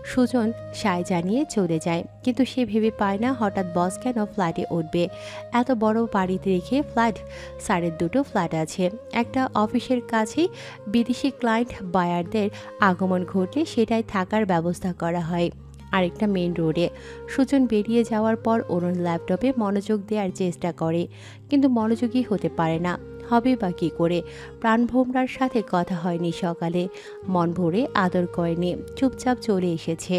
সুজন সায় জানিয়ে চলে যায়, কিন্তু সে ভেবে পায় না হঠাৎ বস কেন ফ্ল্যাটে উঠবে। এত বড় বাড়িতে রেখে ফ্ল্যাট, স্যারের দুটো ফ্ল্যাট আছে। একটা অফিসের কাছেই বিদেশি ক্লায়েন্ট বায়ারদের আগমন ঘটলে সেটাই থাকার ব্যবস্থা করা হয়। আরেকটা মেইন রোডে। সুজন বেরিয়ে যাওয়ার পর অরুণ ল্যাপটপে মনোযোগ দেওয়ার চেষ্টা করে, কিন্তু মনোযোগী হতে পারে না। হবে বা কী করে? প্রাণভোমরার সাথে কথা হয়নি সকালে, মন ভরে আদর করেনি, চুপচাপ চলে এসেছে।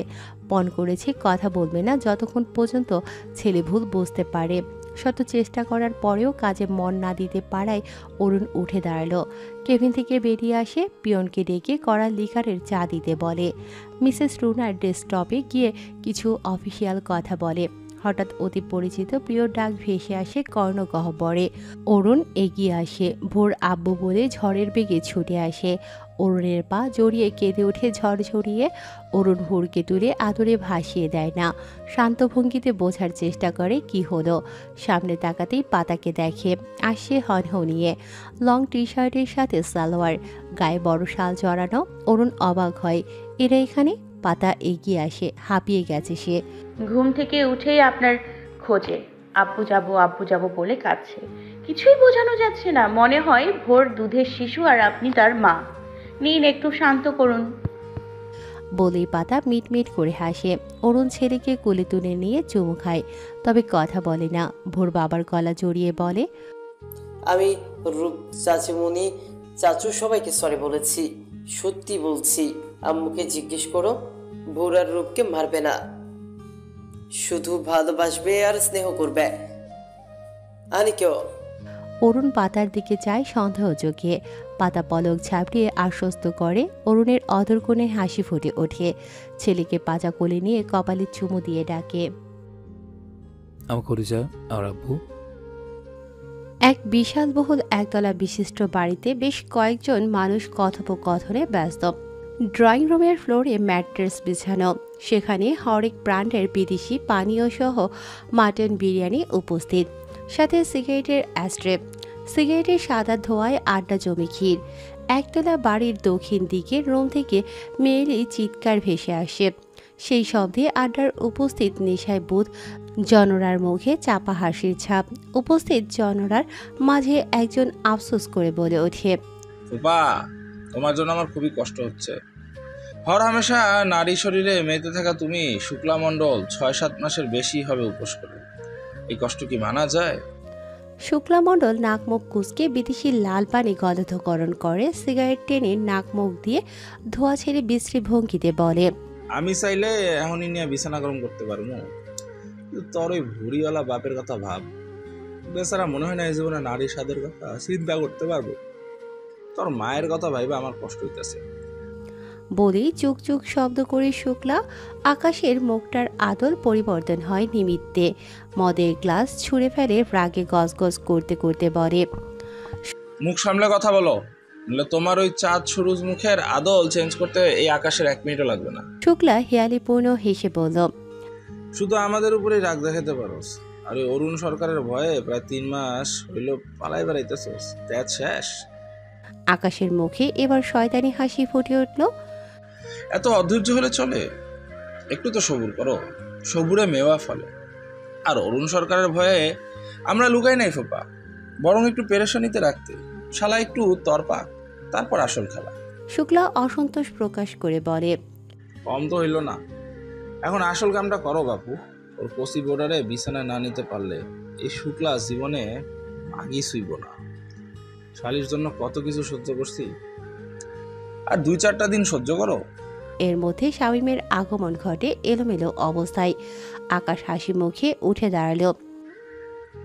পণ করেছে কথা বলবে না যতক্ষণ পর্যন্ত ছেলে ভুল বুঝতে পারে। শত চেষ্টা করার পরেও কাজে মন না দিতে পারায় অরুণ উঠে দাঁড়ালো। কেবিন থেকে বেরিয়ে আসে, পিয়নকে ডেকে কড়া লিকারের চা দিতে বলে। মিসেস রুনার ডেস্কটপে গিয়ে কিছু অফিসিয়াল কথা বলে। হঠাৎ অতি পরিচিত প্রিয় ডাক ভেসে আসে কর্ণগহ্বরে। অরুণ এগিয়ে আসে, ভোর আব্বু বলে ঝড়ের বেগে ছুটে আসে। অরুণের পা জড়িয়ে কেঁদে ওঠে ঝড় ঝরিয়ে। অরুণ ভোরকে তুলে আদরে ভাসিয়ে দেয় না, শান্ত ভঙ্গিতে বোঝার চেষ্টা করে কি হলো। সামনে তাকাতেই পাতাকে দেখে, আসছে হনহনিয়ে, লং টি শার্টের সাথে সালোয়ার, গায়ে বড় শাল জড়ানো। অরুণ অবাক হয়, এরা এখানে? পাতা এগিয়ে আসে, হাঁপিয়ে গেছে সে। ঘুম থেকে উঠেই আপনার খোঁজে, আব্বু যাবো বলে কাঁদছে। কিছুই বোঝানো যাচ্ছে না, মনে হয় ভোর দুধের শিশু আর আপনি তার মা। নিন একটু শান্ত করুন। বলেই পাতা মিটমিট করে হাসে। অরুণ ছেলেকে কোলে তুলে নিয়ে চুমু খায়, তবে কথা বলে না। ভোর বাবার গলা জড়িয়ে বলে, আমি রূপ, চাচিমণি, চাচু সবাইকে সরি বলেছি। সত্যি বলছি, আম্মুকে জিজ্ঞেস করো, ভোর আর রূপকে মারবে না, শুধু ভালোবাসবে আর স্নেহ করবে। আনিকেও। অরুণ পাতার দিকে চায় সন্দেহ চোখে। পাতা পলক ঝাপড়িয়ে আশ্বস্ত করে। অরুণের অদরকোণে হাসি ফুটে ওঠে। ছেলেকে পাজা কোলে নিয়ে কপালে চুমু দিয়ে ডাকে, আমার খরিজা আর আব্বু। এক বিশালবহুল একতলা বিশিষ্ট বাড়িতে বেশ কয়েকজন মানুষ কথোপকথনে ব্যস্ত। ড্রয়িং রুমের ফ্লোরে ম্যাট্রেস বিছানো, সেখানে হরেক ব্র্যান্ডের বিদেশি পানীয় সহ মাটন বিরিয়ানি উপস্থিত, সাথে সিগারেটের অ্যাস্ট্রে। সিগারেটের সাদা ধোঁয়ায় আড্ডা জমে ক্ষীর। একতলা বাড়ির দক্ষিণ দিকে রুম থেকে মেয়েলি চিৎকার ভেসে আসে। সেই শব্দে আড্ডার উপস্থিত নেশায় বুধ জনরার মুখে চাপা হাসির ছাপ। উপস্থিত জনরার মাঝে একজন আফসোস করে বলে ওঠে, ফুপা, তোমার জন্য আমার খুবই কষ্ট হচ্ছে। হর হামেশা নারী শরীরে মেতে থাকা তুমি শুক্লামণ্ডল 6-7 মাসের বেশি হবে উপোস করে। এই কষ্ট কি মানা যায়? শুক্লামণ্ডল নাক মুখ কুচকে বিদেশি লাল পানি গলধকরণ করে, সিগারেট টেনে নাক মুখ দিয়ে ধোয়া ছেড়ে বিশ্রী ভঙ্গিতে বলে, আমি চাইলে এখনই নিয়ে বিছানা গরম করতে পারবো, কিন্তু তোর ওই ভুড়িওয়ালা বাপের কথা ভাব। বেচারা মনে হয় না এই জীবনে নারী স্বাদের কথা চিন্তা করতে পারবো। তোর মায়ের কথা ভাইবা আমার কষ্ট হইতেছে। বলেই চুক চুক শব্দ করে শুক্লা। আকাশের মুখটার আদল পরিবর্তন হয় নিমিত্তে। মদের গ্লাস ছুঁড়ে ফেলে, রাগে গজগজ করতে করতে বলে, মুখ সামলে কথা বলো, নাহলে তোমার ওই চাঁদ সুরুজ মুখের আদল চেঞ্জ করতে এই আকাশের 1 মিনিটও লাগবে না। শুক্লা হেয়ালিপূর্ণ হেসে বলল, শুধু আমাদের উপরেই রাগ দেখাতে পারোস, আর ওই অরুণ সরকারের ভয়ে প্রায় 3 মাস হইল পালাই বেড়াইতেছোস, ত্যাজ শেষ। আকাশের মুখে এবার শয়তানি হাসি ফুটে উঠল। এত অধৈর্য হলে চলে? একটু তো সবুর করো, সবুরে মেওয়া ফলে। আর অরুণ সরকারের ভয়ে আমরা লুকাই নাই ফোপা, বরং একটু পেরেশানিতে রাখতে। শালা একটু তরপা, তারপর আসল খেলা। শুক্লা অসন্তোষ প্রকাশ করে বলে, কম তো হইল না, এখন আসল কামটা করো বাপু। ওর কসি বোর্ডারে বিছানায় না নিতে পারলে এই শুক্লা জীবনে আগি শুইব না। শালির জন্য কত কিছু সহ্য করছি, আর 2-4টা দিন সহ্য করো। এর মধ্যে শামীমের আগমন ঘটে এলোমেলো অবস্থায়। আকাশ হাসি মুখে উঠে দাঁড়ালো।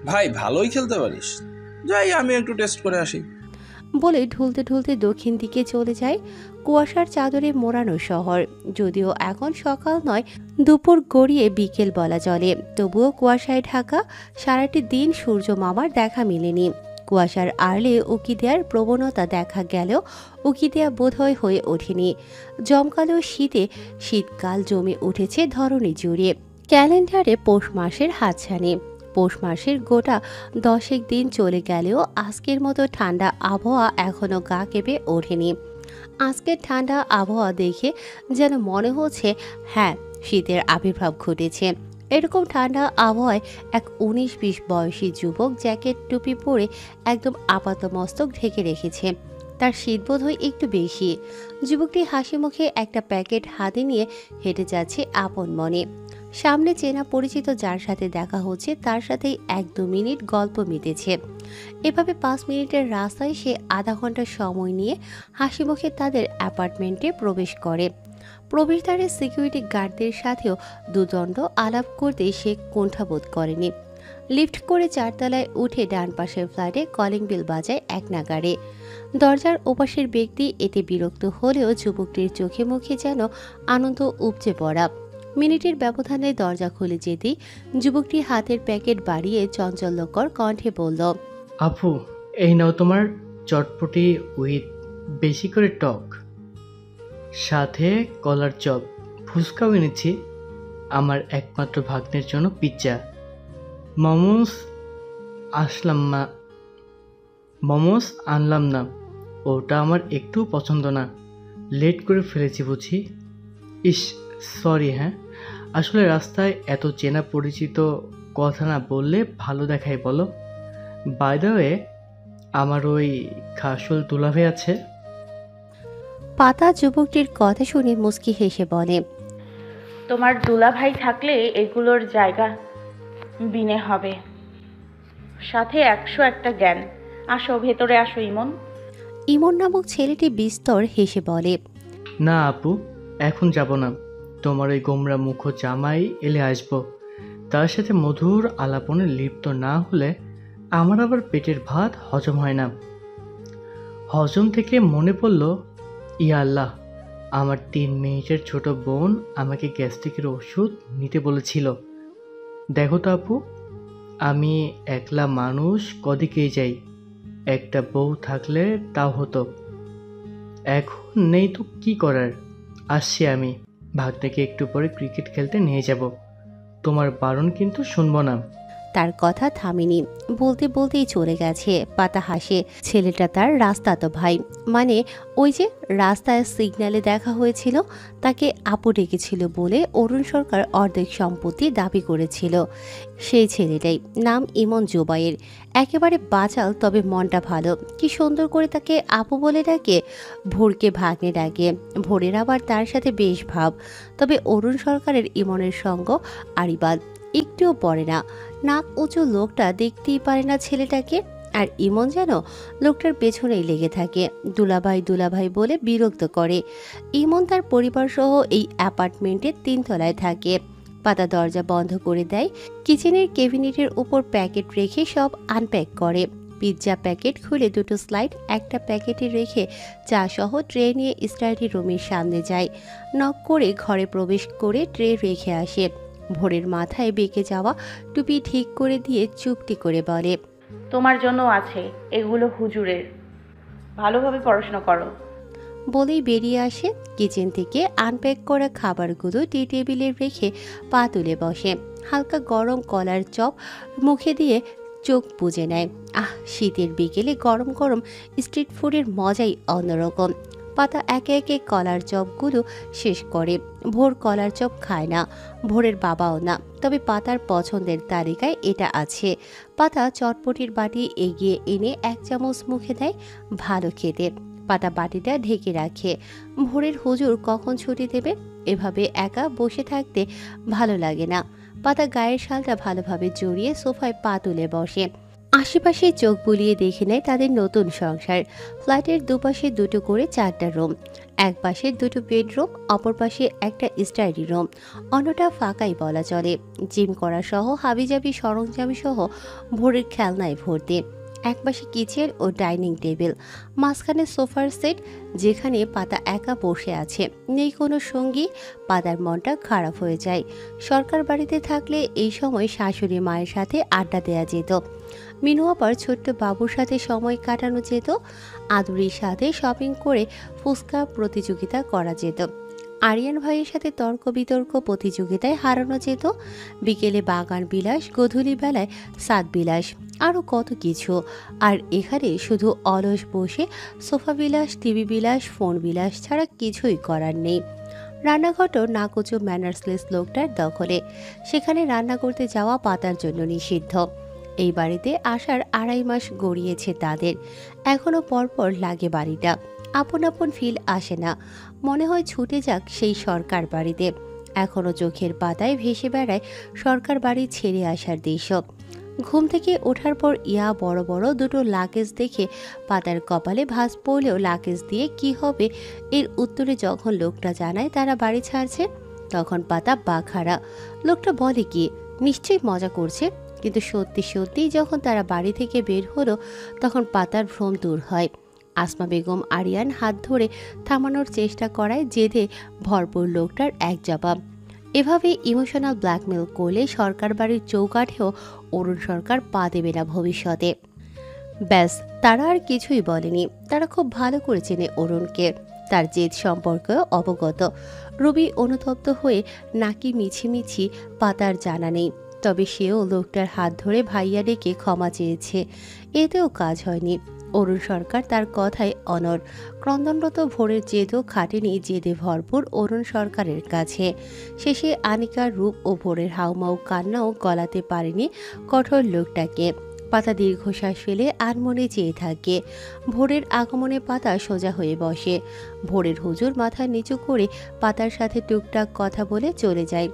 ভাই ভালোই খেলতে পারিস, যাই আমি একটু টেস্ট করে আসি বলে ঢুলতে ঢুলতে দক্ষিণ দিকে চলে যায়। কুয়াশার চাদরে মোড়ানো শহর, যদিও এখন সকাল নয়, দুপুর গড়িয়ে বিকেল বলা চলে, তবুও কুয়াশায় ঢাকা। সারাটি দিন সূর্য মামার দেখা মেলেনি। কুয়াশার আড়লে উকি দেওয়ার প্রবণতা দেখা গেলেও উকি দেওয়া বোধহয় হয়ে ওঠেনি। জমকালো শীতে শীতকাল জমে উঠেছে ধরণী জুড়ে। ক্যালেন্ডারে পৌষ মাসের হাতছানি। পৌষ মাসের গোটা 10 দিন চলে গেলেও আজকের মতো ঠান্ডা আবহাওয়া এখনো গা কেঁপে ওঠেনি। আজকের ঠান্ডা আবহাওয়া দেখে যেন মনে হচ্ছে হ্যাঁ, শীতের আবির্ভাব ঘটেছে। এরকম ঠান্ডা আবহাওয়ায় এক 19-20 বয়সী যুবক জ্যাকেট টুপি পরে একদম আপাতমস্তক ঢেকে রেখেছে। তার শীতবোধ হয় একটু বেশি। যুবকটি হাসি মুখে একটা প্যাকেট হাতে নিয়ে হেঁটে যাচ্ছে আপন মনে। সামনে চেনা পরিচিত যার সাথে দেখা হচ্ছে তার সাথেই 1-2 মিনিট গল্প মিটেছে। এভাবে 5 মিনিটের রাস্তায় সে আধা ঘন্টা সময় নিয়ে হাসি মুখে তাদের অ্যাপার্টমেন্টে প্রবেশ করে। প্রবেশদ্বারের সিকিউরিটি গার্ডদের সাথেও দুদণ্ড আলাপ করতে সে কুণ্ঠাবোধ করেনি। লিফট করে 4 তলায় উঠে ডান পাশের ফ্ল্যাটে কলিং বেল বাজায় এক নাগাড়ে। দরজার ওপাশের ব্যক্তি এতে বিরক্ত হলেও যুবকটির চোখে মুখে যেন আনন্দ উপচে পড়া। মিনিটের ব্যবধানে দরজা খুলে যেতেই যুবকটি হাতের প্যাকেট বাড়িয়ে চঞ্চল্যকর কণ্ঠে বলল, আপু, এই নাও তোমার চটপটি উইথ বেশি করে টক, সাথে কলার চপ, ফুচকাও এনেছি, আমার একমাত্র ভাগ্নের জন্য পিৎজা, মোমোস আনলাম না, ওটা আমার একটু পছন্দ না, লেট করে ফেলেছি বুঝি। ইস, সরি। হ্যাঁ, আসলে রাস্তায় এত চেনা পরিচিত কথা না বললে ভালো দেখায় বলো। বাই দ্য ওয়ে, আমার ওই খাসুল দুলাভাই আছে। পাতা যুবকটির কথা শুনে মুচকি হেসে বলে, তোমার দুলাভাই থাকলে এগুলোর জায়গা বিনে হবে, সাথে 101টা জ্ঞান। আসো ভেতরে আসো ইমন। ইমন নামক ছেলেটি বিস্তর হেসে বলে, না আপু, এখন যাব না, তোমার ওই গোমরা মুখ জামাই এলে আসবো। তার সাথে মধুর আলাপনে লিপ্ত না হলে আমার আবার পেটের ভাত হজম হয় না। হজম থেকে মনে পড়ল, ইয়া আল্লাহ, আমার 3 মিনিটের ছোট বোন আমাকে গ্যাস্ট্রিকের ওষুধ নিতে বলেছিল। দেখো তো আপু, আমি একলা মানুষ কদিকেই যাই, একটা বউ থাকলে তাও হতো, এখন নেই তো কি করার। আসছি আমি, ভাগ্নেকে একটু পরে ক্রিকেট খেলতে নিয়ে যাব, তোমার বারণ কিন্তু শুনবো না। তার কথা থামেনি, বলতে বলতেই চলে গেছে। পাতা হাসে। ছেলেটা তার রাস্তাতো ভাই, মানে ওই যে রাস্তায় সিগন্যালে দেখা হয়েছিল, তাকে আপু ডেকেছিল বলে অরুণ সরকার অর্ধেক সম্পত্তি দাবি করেছিল। সেই ছেলেটাই, নাম ইমন জুবাইর। একেবারে বাচাল, তবে মনটা ভালো। কি সুন্দর করে তাকে আপু বলে ডাকে। ভোরকে ভাগ্নে ডাকে, ভোরের আবার তার সাথে বেশ ভাব। তবে অরুণ সরকারের ইমনের সঙ্গ আড়িবাদ একটুও পড়ে না। নাক উঁচু লোকটা দেখতেই পারে না ছেলেটাকে, আর ইমন যেন লোকটার পেছনেই লেগে থাকে, দুলাভাই দুলাভাই বলে বিরক্ত করে। ইমন তার পরিবার সহ এই অ্যাপার্টমেন্টের 3 তলায় থাকে। পাতা দরজা বন্ধ করে দেয়, কিচেনের ক্যাবিনেটের উপর প্যাকেট রেখে সব আনপ্যাক করে। পিৎজা প্যাকেট খুলে 2টো স্লাইড একটা প্যাকেটে রেখে চা সহ ট্রে নিয়ে স্টাডি রুমের সামনে যায়। নক করে ঘরে প্রবেশ করে ট্রে রেখে আসে। ভোরের মাথায় বেঁকে যাওয়া টুপি ঠিক করে দিয়ে চুপটি করে বলে, তোমার জন্য আছে, এগুলো হুজুরের, ভালোভাবে পড়াশোনা করো। বলেই বেরিয়ে আসে। কিচেন থেকে আনপ্যাক করা খাবারগুলো টি টেবিলে রেখে পা তুলে বসে। হালকা গরম কলার চপ মুখে দিয়ে চোখ বুজে নেয়। শীতের বিকেলে গরম গরম স্ট্রিট ফুডের মজাই অন্যরকম। পাতা একে একে কলার চপগুলো শেষ করে। ভোর কলার চপ খায় না, ভোরের বাবাও না, তবে পাতার পছন্দের তালিকায় এটা আছে। পাতা চটপটির বাটি এগিয়ে এনে 1 চামচ মুখে দেয়, ভালো খেতে। পাতা বাটিটা ঢেকে রাখে। ভোরের হুজুর কখন ছুটি দেবে, এভাবে একা বসে থাকতে ভালো লাগে না। পাতা গায়ের শালটা ভালোভাবে জড়িয়ে সোফায় পা তুলে বসে। আশেপাশে চোখ বুলিয়ে দেখে নেয় তাদের নতুন সংসার। ফ্ল্যাটের দুপাশে 2টো করে 4টা রুম, এক পাশে 2টো বেডরুম, অপর পাশে একটা স্টাডি রুম, অন্যটা ফাঁকাই বলা চলে। জিম করা সহ হাবিজাবি সরঞ্জাম সহ ভোরের খেলনায় ভর্তি। এক পাশে কিচেন ও ডাইনিং টেবিল, মাঝখানে সোফার সেট, যেখানে পাতা একা বসে আছে, নেই কোনো সঙ্গী। পাতার মনটা খারাপ হয়ে যায়। সরকার বাড়িতে থাকলে এই সময় শাশুড়ি মায়ের সাথে আড্ডা দেওয়া যেত, মিনু আপার ছোট্ট বাবুর সাথে সময় কাটানো যেত, আদুরির সাথে শপিং করে ফুচকা প্রতিযোগিতা করা যেত, আরিয়ান ভাইয়ের সাথে তর্ক বিতর্ক প্রতিযোগিতায় হারানো যেত। বিকেলে বাগান বিলাস, গোধূলি বেলায় সাত বিলাস। আরও কত কিছু। আর এখানে শুধু অলস বসে সোফা বিলাস, টিভি বিলাস, ফোন বিলাস ছাড়া কিছুই করার নেই। রান্নাঘরও নাকোচো ম্যানার্সলেস লোকটার দখলে। সেখানে রান্না করতে যাওয়া পাতার জন্য নিষিদ্ধ। এই বাড়িতে আসার 2.5 মাস গড়িয়েছে তাদের। এখনো পরপর লাগে বাড়িটা। আপন আপন ফিল আসে না, মনে হয় ছুটে যাক সেই সরকার বাড়িতে। এখনো চোখের পাতায় ভেসে বেড়ায় সরকার বাড়ি ছেড়ে আসার দৃশ্য। ঘুম থেকে ওঠার পর ইয়া বড় বড় দুটো লাগেজ দেখে পাতার কপালে ভাঁজ পড়লেও লাগেজ দিয়ে কি হবে এর উত্তরে যখন লোকটা জানায় তারা বাড়ি ছাড়ছে, তখন পাতা বাখারা। লোকটা বলে কি নিশ্চয়ই মজা করছে, কিন্তু সত্যি সত্যি যখন তারা বাড়ি থেকে বের হলো তখন পাতার ভ্রম দূর হয়। আসমা বেগম আরিয়ান হাত ধরে থামানোর চেষ্টা করায় জেদে ভরপুর লোকটার এক জবাব। এভাবে ইমোশনাল ব্ল্যাকমেল করলে সরকার বাড়ির চৌকাঠেও অরুণ সরকার পা দেবে না ভবিষ্যতে। ব্যাস, তারা আর কিছুই বলেনি। তারা খুব ভালো করে চেনে অরুণকে, তার জেদ সম্পর্কেও অবগত। রবি অনুতপ্ত হয়ে নাকি মিছিমিছি পাতার জানা নেই, তবে সেও লোকটার হাত ধরে ভাইয়া ডেকে ক্ষমা চেয়েছে। এতেও কাজ হয়নি। অরুণ সরকার তার কথায় অনড়। ক্রন্দনরত ভোরের জেদও খাটেনি জেদে ভরপুর অরুণ সরকারের কাছে। শেষে আনিকার রূপ ও ভোরের হাউমাউ কান্নাও গলাতে পারেনি কঠোর লোকটাকে। পাতা দীর্ঘশ্বাস ফেলে আনমনে চেয়ে থাকে। ভোরের আগমনে পাতা সোজা হয়ে বসে। ভোরের হুজুর মাথা নিচু করে পাতার সাথে টুকটাক কথা বলে চলে যায়।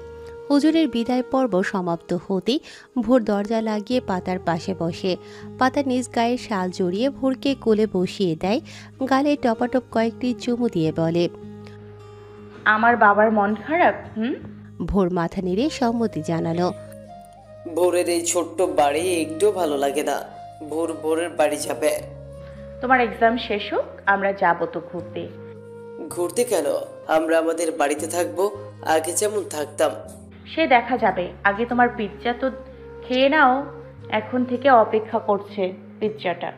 হুজুরের বিদায় পর্ব সমাপ্ত হতেই ভোর দরজা লাগিয়ে পাতার পাশে বসে। পাতা নিজ গায়ে শাল জড়িয়ে ভোরকে কোলে বসিয়ে দেয়, গালে টপাটপ কয়েকটি চুমু দিয়ে বলে, আমার বাবার মন খারাপ? ভোর মাথা নেড়ে সম্মতি জানালো। ভোরের এই ছোট্ট বাড়ি একটু ভালো লাগে না। ভোর ভোরের বাড়ি যাবে। তোমার এক্সাম শেষ হোক, আমরা যাবো তো ঘুরতে। ঘুরতে কেন? আমরা আমাদের বাড়িতে থাকবো, আগে যেমন থাকতাম। সে দেখা যাবে, আগে তোমার পিৎজা তো খেয়ে নাও। এখন থেকে অপেক্ষা করছে পিৎজাটা।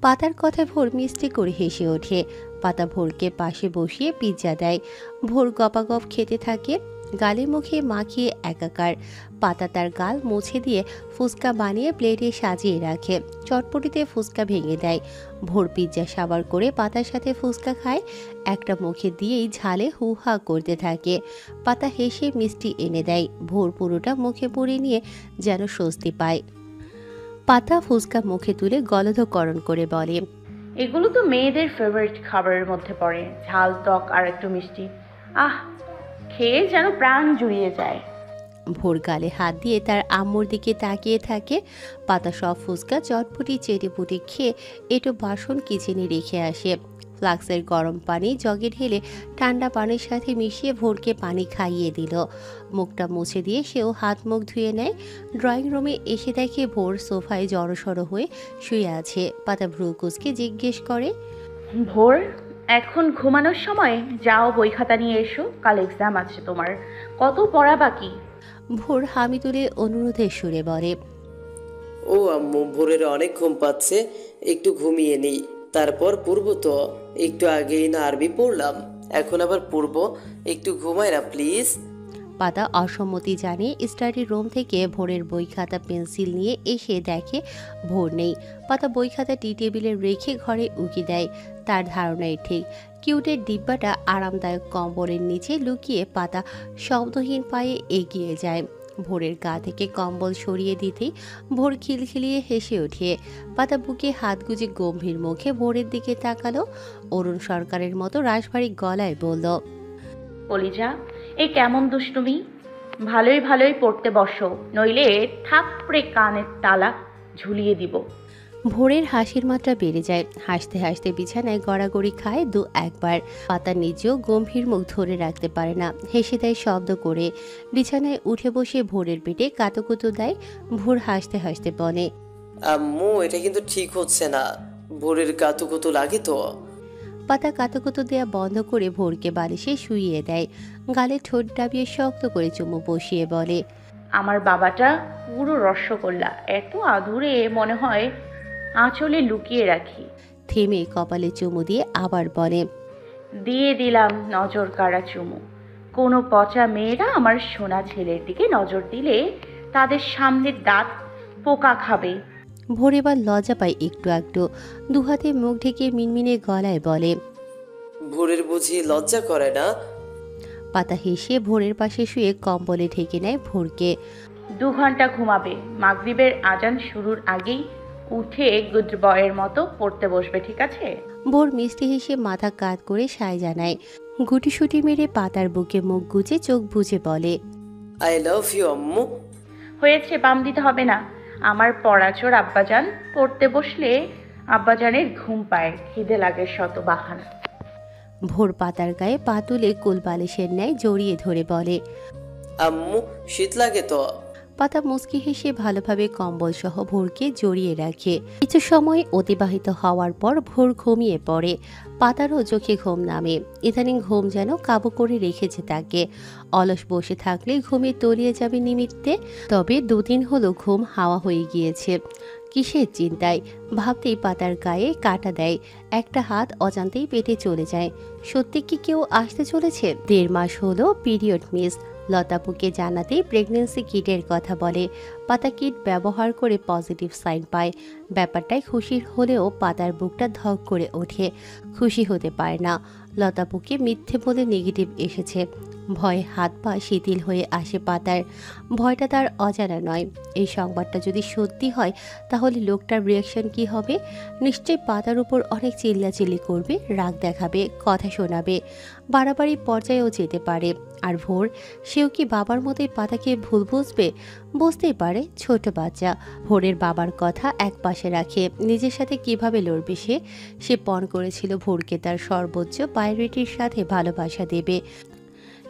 পাতার কথায় ভোর মিষ্টি করে হেসে ওঠে। পাতা ভোরকে পাশে বসিয়ে পিৎজা দেয়। ভোর গপাগপ খেতে থাকে, গালে মুখে মাখিয়ে একাকার। পাতা তার গাল মুছে দিয়ে ফুচকা বানিয়ে প্লেটে সাজিয়ে রাখে। চটপটিতে ফুচকা ভেঙে দেয়। ভোর পিৎজা সাবার করে পাতার সাথে ফুচকা খায়। একটা মুখে দিয়েই ঝালে হু হা করতে থাকে। পাতা হেসে মিষ্টি এনে দেয়। ভোর পুরোটা মুখে পুরে নিয়ে যেন স্বস্তি পায়। পাতা ফুচকা মুখে তুলে গলধকরণ করে বলে, এগুলো তো মেয়েদের ফেভারিট খাবারের মধ্যে পড়ে, ঝাল টক আর একটু মিষ্টি। আহ, খেয়ে যেন প্রাণ জুড়িয়ে যায়। ভোর গালে হাত দিয়ে তার আম্মুর দিকে তাকিয়ে থাকে। পাতা সব ফুচকা চটপটি চেটেপুটি খেয়ে একটু বাসন কিচেনে রেখে আসে। ফ্লাক্সের গরম পানি জগে ঢেলে ঠান্ডা পানির সাথে মিশিয়ে ভোরকে পানি খাইয়ে দিল। মুখটা মুছে দিয়ে সেও হাত মুখ ধুয়ে নেয়। ড্রয়িং রুমে এসে দেখে ভোর সোফায় জড়সড় হয়ে শুয়ে আছে। পাতা ভ্রু কুঁচকে জিজ্ঞেস করে, ভোর, এখন ঘুমানোর সময়? যাও বই খাতা নিয়ে এসো, কাল এক্সাম আছে তোমার। কত পড়া বাকি? ভোর হামি তুলে অনুরোধের সুরে বলে, ও আম্মু, ভোরের অনেক ঘুম পাচ্ছে, একটু ঘুমিয়ে নিই, তারপর পড়বো। তো একটু আগেই না আরবি পড়লাম, এখন আবার পড়বো। একটু ঘুমায় না প্লিজ। পাতা অসম্মতি জানিয়ে স্টাডি রুম থেকে ভোরের বই খাতা পেন্সিল নিয়ে এসে দেখে ভোর নেই। পাতা বই খাতা টি টেবিলে রেখে ঘরে উকি দেয়। তার ধারণাই ঠিক। কিউটের ডিব্বাটা আরামদায়ক কম্বলের নিচে লুকিয়ে পাতা শব্দহীন পায়ে এগিয়ে যায়। ভোরের গা থেকে কম্বল সরিয়ে দিতেই ভোর খিলখিলিয়ে হেসে ওঠে। পাতা বুকে হাত গুজে গম্ভীর মুখে ভোরের দিকে তাকালো। অরুণ সরকারের মতো রাশভারী গলায় বলল, কলিজা, এই কেমন দুষ্টুমি? ভালোই ভালোই পড়তে বসো, নইলে থাপড়ে কানের তালা ঝুলিয়ে দিব। ভোরের হাসির মাত্রা বেড়ে যায়। হাসতে হাসতে বিছানায় গড়াগড়ি খায় দু একবার। পাতা নিজেও গম্ভীর মুখ ধরে রাখতে পারে না, হেসে দেয় শব্দ করে। বিছানায় উঠে বসে ভোরের পেটে কাতুকুতু দেয়। ভোর হাসতে হাসতে বলে, আম্মু, এটা কিন্তু ঠিক হচ্ছে না। ভোরের কাতুকুতু লাগে তো। পাতা কাতুকুতু দেয়া বন্ধ করে ভোরকে বালিশে শুইয়ে দেয়। গালে ঠোঁট ডাবিয়ে শক্ত করে চুমু বসিয়ে বলে, আমার বাবাটা পুরো রসগোল্লা, এত আদুরে মনে হয় আঁচলে লুকিয়ে রাখি। থেমে কপালে চুমু দিয়ে আবার বলে, দিয়ে দিলাম নজর কাড়া চুমু। কোনো পচা মেয়েরা আমার সোনা ছেলের দিকে নজর দিলে তাদের সামনে দাঁত পোকা খাবে। ভোর এবার লজ্জা পায় একটু একটু, দুহাতে মুখ ঢেকে মিনমিনে গলায় বলে, ভোরের বুঝি লজ্জা করে না? পাতা হেসে ভোরের পাশে শুয়ে কম্বলে ঢেকে নেয় ভোরকে। 2 ঘন্টা ঘুমাবে, মাগরিবের আজান শুরুর আগেই উঠে গুড বয়ের মতো পড়তে বসবে, ঠিক আছে? ভোর মিষ্টি হেসে মাথা কাত করে সায় জানায়। গুটিসুটি মেরে পাতার বুকে মুখ গুজে চোখ বুজে বলে, আই লাভ ইউ আম্মু। হয়েছে, বাম দিতে হবে না। আমার পড়াচোর আব্বাজান, পড়তে বসলে আব্বাজানের ঘুম পায়, খিদে লাগে শত বাহানা। ভোর পাতার গায়ে পা তুলে কোল বালিশের ন্যায় জড়িয়ে ধরে বলে। আম্মু শীত লাগে তো। পাতা মুচকি হেসে ভালোভাবে কম্বল সহ ভোরকে জড়িয়ে রাখে। কিছু সময় অতিবাহিত হওয়ার পর ভোর ঘুমিয়ে পড়ে। পাতারও চোখে ঘুম নামে। ইদানিং ঘুম যেন কাবু করে রেখেছে তাকে। অলস বসে থাকলে ঘুমে তলিয়ে যাবে নিমিত্তে। তবে 2 দিন হলো ঘুম হাওয়া হয়ে গিয়েছে। কিসের চিন্তায় ভাবতেই পাতার গায়ে কাটা দেয়। একটা হাত অজান্তেই পেটে চলে যায়। সত্যি কি কেউ আসতে চলেছে? 1.5 মাস হলো পিরিয়ড মিস। লতাপুকে জানাতেই প্রেগন্যান্সি কিটের কথা বলে। পাতা কিট ব্যবহার করে পজিটিভ সাইন পায়। ব্যাপারটাই খুশির হলেও পাতার বুকটা ধক করে ওঠে। খুশি হতে পারে না। লতাপুকে মিথ্যে বলে নেগেটিভ এসেছে। ভয়ে হাত পা শিথিল হয়ে আসে পাতার। ভয়টা তার অজানা নয়। এই সংবাদটা যদি সত্যি হয় তাহলে লোকটার রিয়াকশন কি হবে? নিশ্চয়ই পাতার উপর অনেক চিল্লাচিল্লি করবে, রাগ দেখাবে, কথা শোনাবে, বাড়াবাড়ি পর্যায়েও যেতে পারে। আর ভোর, সেও কি বাবার মতোই পাতাকে ভুল বুঝবে? বুঝতেই পারে, ছোট বাচ্চা। ভোরের বাবার কথা এক পাশে রাখে নিজের সাথে কিভাবে লড়বে সে পণ করেছিল ভোরকে তার সর্বোচ্চ প্রায়োরিটির সাথে ভালোবাসা দেবে।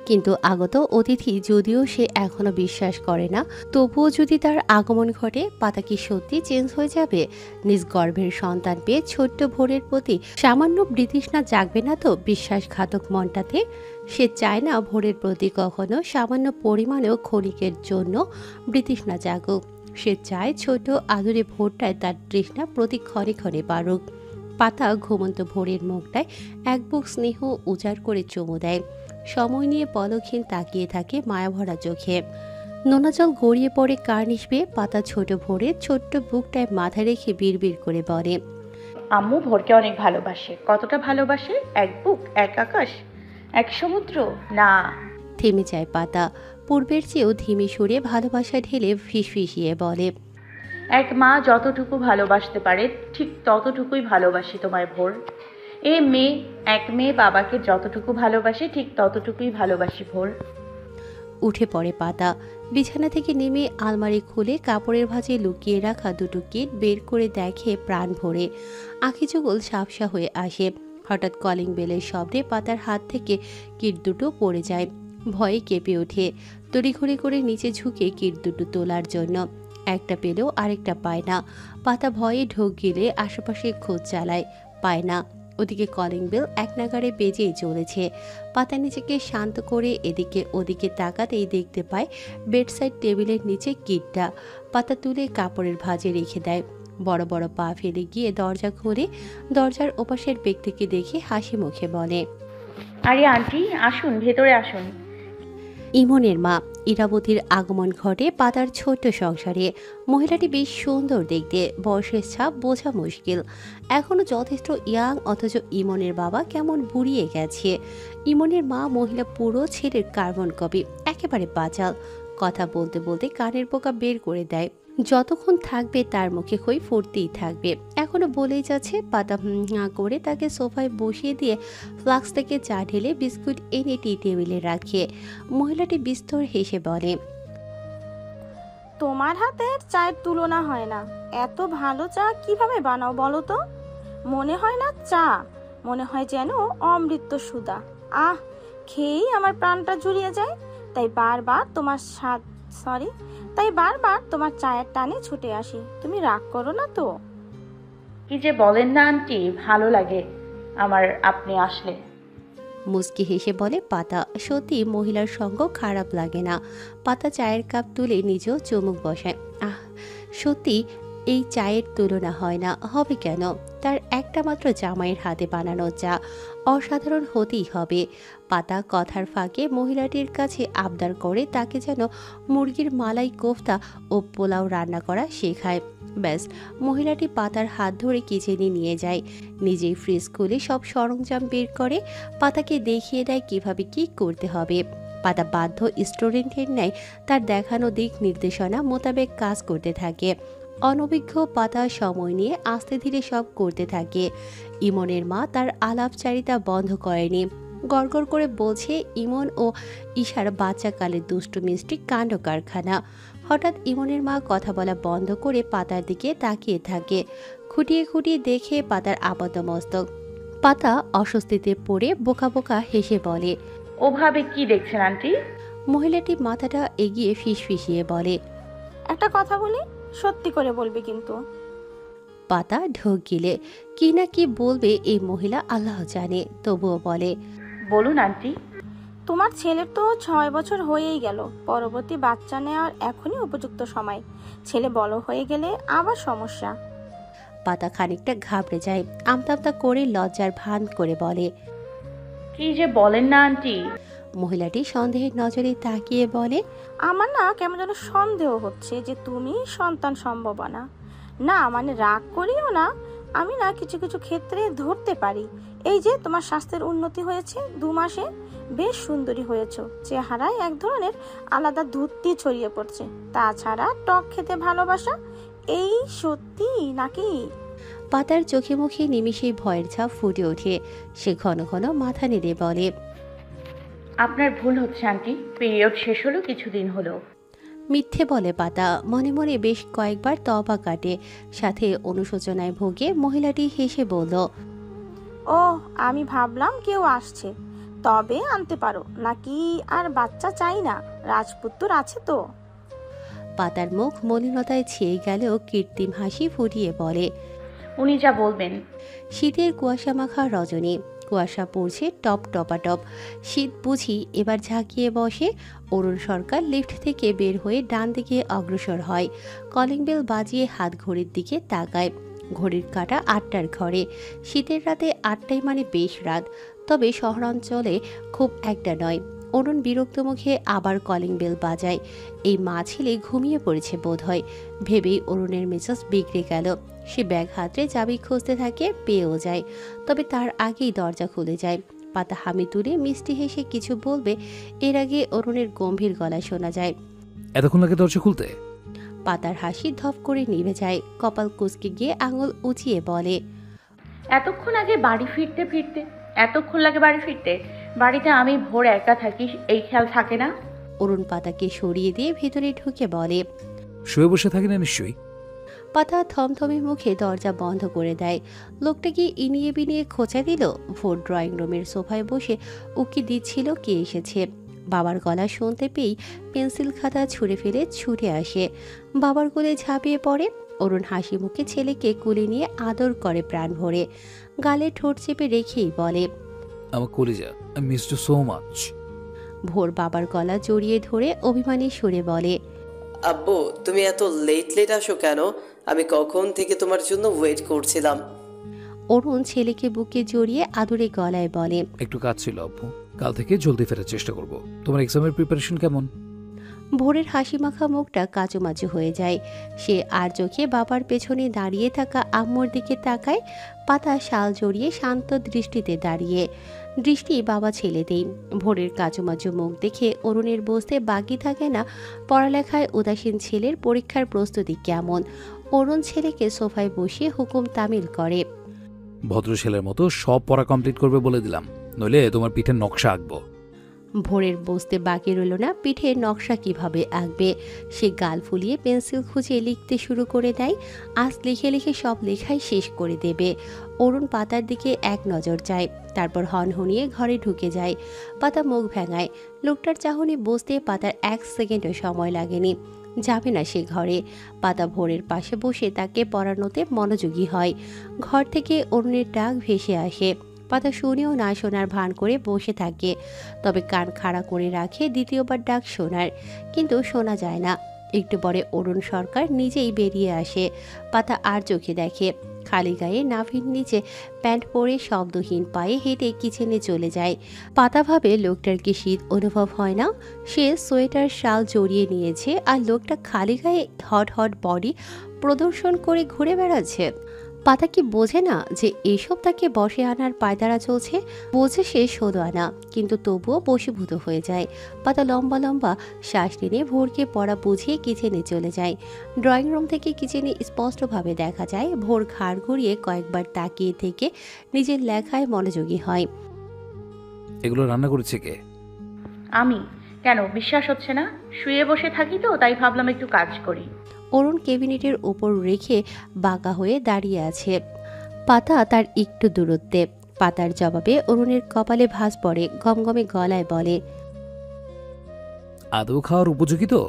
কিন্তু আগত অতিথি যদিও সে এখনো বিশ্বাস করে না, তবুও যদি তার আগমন ঘটে, পাতা কি সত্যি চেঞ্জ হয়ে যাবে? নিজ গর্ভের সন্তান পেয়ে ছোট্ট ভোরের প্রতি সামান্য বিতৃষ্ণা জাগবে না তো বিশ্বাসঘাতক মনটাতে? সে চায় না ভোরের প্রতি কখনো সামান্য পরিমাণেও ক্ষণিকের জন্য বিতৃষ্ণা জাগুক। সে চায় ছোট আদুরে ভোরটায় তার তৃষ্ণা প্রতি ক্ষণে ক্ষণে বাড়ুক। পাতা ঘুমন্ত ভোরের মুখটায় এক বুক স্নেহ উজাড় করে চুমু দেয়। সময় নিয়ে পলকহীন তাকিয়ে থাকে মায়াভরা চোখে। নোনা জল গড়িয়ে পড়ে কার্নিশ বেয়ে পাতা ছোট ভোরে ছোট্ট বুকটায় মাথা রেখে বিড়বিড় করে বলে, আম্মু ভোরকে অনেক ভালোবাসে। কতটা ভালোবাসে? 1 বুক, 1 আকাশ, 1 সমুদ্র? না। থেমে যায় পাতা। পূর্বের চেয়েও ধীমে সুরে ভালোবাসা ঢেলে ফিসফিসিয়ে বলে, 1 মা যতটুকু ভালোবাসতে পারে ঠিক ততটুকুই ভালোবাসি তোমায় ভোর। এক মেয়ে বাবাকে যতটুকু ভালোবাসে ঠিক ততটুকুই ভালোবাসি ভোর। উঠে পড়ে পাতা। বিছানা থেকে নেমে আলমারি খুলে কাপড়ের ভাঁজে লুকিয়ে রাখা 2টো কিট বের করে দেখে প্রাণ ভরে। আঁখি যুগল ঝাপসা হয়ে আসে। হঠাৎ কলিং বেলের শব্দে পাতার হাত থেকে কিট 2টো পড়ে যায়। ভয়ে কেঁপে ওঠে। তড়িঘড়ি করে নিচে ঝুঁকে কিট 2টো তোলার জন্য। একটা পেলেও আরেকটা পায় না। পাতা ভয়ে ঢোক গিলে আশেপাশে খোঁজ চালায়, পায় না। ওদিকে কলিং বেল এক নাগাড়ে বেজেই চলেছে। পাতা নিজেকে শান্ত করে এদিকে ওদিকে তাকাতেই দেখতে পায় বেডসাইড টেবিলের নিচে কিটটা। পাতা তুলে কাপড়ের ভাঁজে রেখে দেয়। বড় বড় পা ফেলে গিয়ে দরজা খুলে দরজার ওপাশের ব্যক্তিকে দেখে হাসি মুখে বলে, আরে আন্টি, আসুন, ভেতরে আসুন। ইমনের মা ইরাবতীর আগমন ঘটে পাতার ছোট্ট সংসারে। মহিলাটি বেশ সুন্দর দেখতে, বয়সের ছাপ বোঝা মুশকিল। এখনো যথেষ্ট ইয়াং, অথচ ইমনের বাবা কেমন বুড়িয়ে গেছে। ইমনের মা মহিলা পুরো ছেলের কার্বন কপি, একেবারে বাচাল। কথা বলতে বলতে কানের পোকা বের করে দেয়। যতক্ষণ থাকবে তার মুখে খই ফুটতেই থাকবে। এখনো বলেই যাচ্ছে। পাতা করে তাকে সোফায় বসিয়ে দিয়ে ফ্লাক্স থেকে চা ঢেলে বিস্কুট এনে টি টেবিলে রাখে। মহিলাটি বিস্তর হেসে বলে, তোমার হাতের চায়ের তুলনা হয় না। এত ভালো চা কিভাবে বানাও বলো তো? মনে হয় না চা, মনে হয় যেন অমৃত সুধা। আহ, খেয়েই আমার প্রাণটা জুড়িয়ে যায়। তাই বারবার তোমার চায়ের টানে ছুটে আসি। তুমি রাগ করো না তো? কি যে বলেন না আন্টি, ভালো লাগে আমার আপনি আসলে। মুচকি হেসে বলে পাতা। সত্যি মহিলার সঙ্গ খারাপ লাগে না। পাতা চায়ের কাপ তুলে নিজেও চুমুক বসায়। আহ, সত্যি এই চায়ের তুলনা হয় না, হবে কেন? তার একটা মাত্র জামাইয়ের হাতে বানানো চা অসাধারণ হতেই হবে। পাতা কথার ফাঁকে মহিলাটির কাছে আবদার করে তাকে যেন মুরগির মালাই কোফতা ও পোলাও রান্না করা শেখায়। ব্যাস, মহিলাটি পাতার হাত ধরে কিচেনে নিয়ে যায়, নিজেই ফ্রিজ খুলে সব সরঞ্জাম বের করে পাতাকে দেখিয়ে দেয় কিভাবে কি করতে হবে। পাতা বাধ্য স্টুডেন্টের ন্যায় তার দেখানো দিক নির্দেশনা মোতাবেক কাজ করতে থাকে। অনভিজ্ঞ পাতা সময় নিয়ে আস্তে ধীরে সব করতে থাকে। ইমনের মা তার আলাপচারিতা বন্ধ করেনি, গড়গড় করে বলছে ইমন ও ঈশার বাচ্চাকালের দুষ্টু মিষ্টি কাণ্ড কারখানা। হঠাৎ ইমনের মা কথা বলা বন্ধ করে পাতার দিকে তাকিয়ে থাকে। খুঁটিয়ে খুঁটিয়ে দেখে পাতার আপাতমস্তক। পাতা অস্বস্তিতে পড়ে বোকা বোকা হেসে বলে, ওভাবে কি দেখছেন আন্টি? মহিলাটি মাথাটা এগিয়ে ফিসফিসিয়ে বলে, একটা কথা বলি, সত্যি করে বলবি কিন্তু। পাতা ঢোক গিলে কি না কি বলবে এই মহিলা আল্লাহ জানে, তবুও বলে, বলুন আন্টি। তোমার ছেলের তো 6 বছর হয়েই গেল, পরবর্তী বাচ্চা নেওয়ার এখনই উপযুক্ত সময়। ছেলে বড় হয়ে গেলে আবার সমস্যা। পাতা খানিকটা ঘাবড়ে যায়, আমতা আমতা করে লজ্জার ভান করে বলে, কি যে বলেন না আন্টি। মহিলাটি সন্দেহের নজরে তাকিয়ে বলে, আমার না কেমন যেন সন্দেহ হচ্ছে যে তুমি সন্তান সম্ভাবনা। না মানে রাগ করিও না, আমি না কিছু কিছু ক্ষেত্রে ধরতে পারি। এই যে তোমার স্বাস্থ্যের উন্নতি হয়েছে 2 মাসে, বেশ সুন্দরী হয়েছো, চেহারায় এক ধরনের আলাদা ধূর্তি ছড়িয়ে পড়ছে। তাছাড়া টক খেতে ভালোবাসা, এই সত্যি নাকি? পাতার চোখে মুখে নিমিষেই ভয়ের ছাপ ফুটে ওঠে। সে ঘন ঘন মাথা নেড়ে বলে, আপনার ভুল হচ্ছে আন্টি, পিরিয়ড শেষ হলো কিছুদিন হলো। মিথ্যে বলে পাতা। মনে মনে বেশ কয়েকবার তবা কাটে, সাথে অনুশোচনায় ভোগে। মহিলাটি হেসে বলল, ও আমি ভাবলাম কেউ আসছে, তবে আনতে পারো নাকি? আর বাচ্চা চাই না, রাজপুত্র আছে তো। পাতার মুখ মলিনতায় ছেয়ে গেলেও কৃত্রিম হাসি ফুটিয়ে বলে, উনি যা বলবেন। শীতের কুয়াশা মাখা রজনী, কুয়াশা পড়ছে টপ টপাটপ। শীত বুঝি এবার ঝাঁকিয়ে বসে। অরুণ সরকার লিফট থেকে বের হয়ে ডান দিকে অগ্রসর হয়। কলিং বেল বাজিয়ে হাত ঘড়ির দিকে তাকায়। ঘড়ির কাঁটা 8টার ঘরে। শীতের রাতে 8টাই মানে বেশ রাত, তবে শহরাঞ্চলে খুব একটা নয়। অরুণ বিরক্ত মুখে আবার কলিং বেল বাজায়। এই মা ছেলে ঘুমিয়ে পড়েছে বোধহয় ভেবেই অরুণের মেজাজ বিগড়ে গেল। সে ব্যাগ হাতে চাবি খুঁজতে থাকে, পেয়েও যায়, তবে তার আগেই দরজা খুলে যায়। পাতা হামি তুলে মিষ্টি হেসে কিছু বলবে, এর আগে অরুণের গম্ভীর গলা শোনা যায়, এতক্ষণ লাগে দরজা খুলতে? পাতার হাসি ধপ করে নিভে যায়। কপাল কুঁচকে গিয়ে আঙুল উঁচিয়ে বলে, এতক্ষণ আগে বাড়ি ফিরতে ফিরতে এতক্ষণ লাগে বাড়ি ফিরতে? বাড়িতে আমি ভোর একা থাকি, এই খেয়াল থাকে না? অরুণ পাতাকে সরিয়ে দিয়ে ভেতরে ঢুকে বলে, শুয়ে বসে থাকি না নিশ্চয়ই? পাতা থমথমে মুখে দরজা বন্ধ করে দেয়। লোকটা কি ইনিয়ে বিনিয়ে খোঁচা দিল? ভোর ড্রয়িং রুমের সোফায় বসে উকি দিচ্ছিল কে এসেছে। বাবার গলা শুনতে পেয়েই পেন্সিল খাতা ছুঁড়ে ফেলে ছুটে আসে, বাবার কোলে ঝাঁপিয়ে পড়ে। অরুণ হাসি মুখে ছেলেকে কোলে নিয়ে আদর করে প্রাণ ভরে, গালে ঠোঁট চেপে রেখেই বলে, আমার কলিজা, I miss you so much. ভোর বাবার গলা জড়িয়ে ধরে অভিমানী সুরে বলে, আব্বু তুমি এত লেট লেট আসো কেন? আমি কখন থেকে তোমার জন্য ওয়েট করছিলাম। অরুণ ছেলেকে বুকে জড়িয়ে আদুরে গলায় বলে, একটু কাজ ছিল আব্বু, কাল থেকে জলদি ফেরার চেষ্টা করব। তোমার এক্সামের প্রিপারেশন কেমন? ভোরের হাসি মাখা মুখটা কাচুমাচু হয়ে যায়। সে আর চোখে বাবার পেছনে দাঁড়িয়ে থাকা আম্মুর দিকে তাকায়। পাতা শাল জড়িয়ে শান্ত দৃষ্টিতে দাঁড়িয়ে, দৃষ্টি বাবা ছেলেতেই। ভোরের কাচুমাচু মুখ দেখে অরুণের বসতে বাকি থাকে না। পড়ালেখায় উদাসীন ছেলের পরীক্ষার প্রস্তুতি কেমন? অরুণ ছেলেকে সোফায় বসিয়ে হুকুম তামিল করে, ভদ্র ছেলের মতো সব পড়া কমপ্লিট করবে বলে দিলাম, নইলে তোমার পিঠের নকশা আঁকবো। ভোরের বসতে বাকি রইল না পিঠে নকশা কিভাবে আঁকবে। সে গাল ফুলিয়ে পেন্সিল খুঁজে লিখতে শুরু করে দেয়। আজ লিখে লিখে সব লেখাই শেষ করে দেবে। অরুণ পাতার দিকে এক নজর যায়, তারপর হনহনিয়ে ঘরে ঢুকে যায়। পাতা মুখ ভেঙায়। লোকটার চাহনি বসতে পাতার 1 সেকেন্ডও সময় লাগেনি। যাবে না সে ঘরে। পাতা ভোরের পাশে বসে তাকে পড়ানোতে মনোযোগী হয়। ঘর থেকে অরুণের ডাক ভেসে আসে। পাতা শুনেও না শোনার ভান করে বসে থাকে, তবে কান খাড়া করে রাখে দ্বিতীয়বার ডাক শোনার, কিন্তু শোনা যায় না। একটু পরে অরুণ সরকার নিজেই বেরিয়ে আসে। পাতা আর চোখে দেখে খালি গায়ে নাভির নিচে প্যান্ট পরে শব্দহীন পায়ে হেঁটে কিচেনে চলে যায়। পাতা ভাবে লোকটার কি শীত অনুভব হয় না? সে সোয়েটার শাল জড়িয়ে নিয়েছে আর লোকটা খালি গায়ে হট হট বডি প্রদর্শন করে ঘুরে বেড়াচ্ছে। পাতা কি বোঝে না যে এসব তাকে বসে আনার পায়তারা চলছে? বোঝে সে শোধ আনা, কিন্তু তবুও বশীভূত হয়ে যায়। পাতা লম্বা লম্বা শ্বাস টেনে ভোরকে পড়া বুঝিয়ে কিচেনে চলে যায়। ড্রয়িং রুম থেকে কিচেনে স্পষ্টভাবে দেখা যায় ভোর ঘাড় ঘুরিয়ে কয়েকবার তাকিয়ে থেকে নিজের লেখায় মনোযোগী হয়। এগুলো রান্না করেছে কে? আমি। কেন বিশ্বাস হচ্ছে না? শুয়ে বসে থাকি তো, তাই ভাবলাম একটু কাজ করি। অরুণ ক্যাবিনেটের উপর রেখে বাঁকা হয়ে দাঁড়িয়ে আছে। পাতা তার একটু দূরত্বে। পাতার জবাবে অরুণের কপালে ভাঁজ পড়ে, গমগমে গলায় বলে, আদৌ খাওয়ার উপযোগী তো?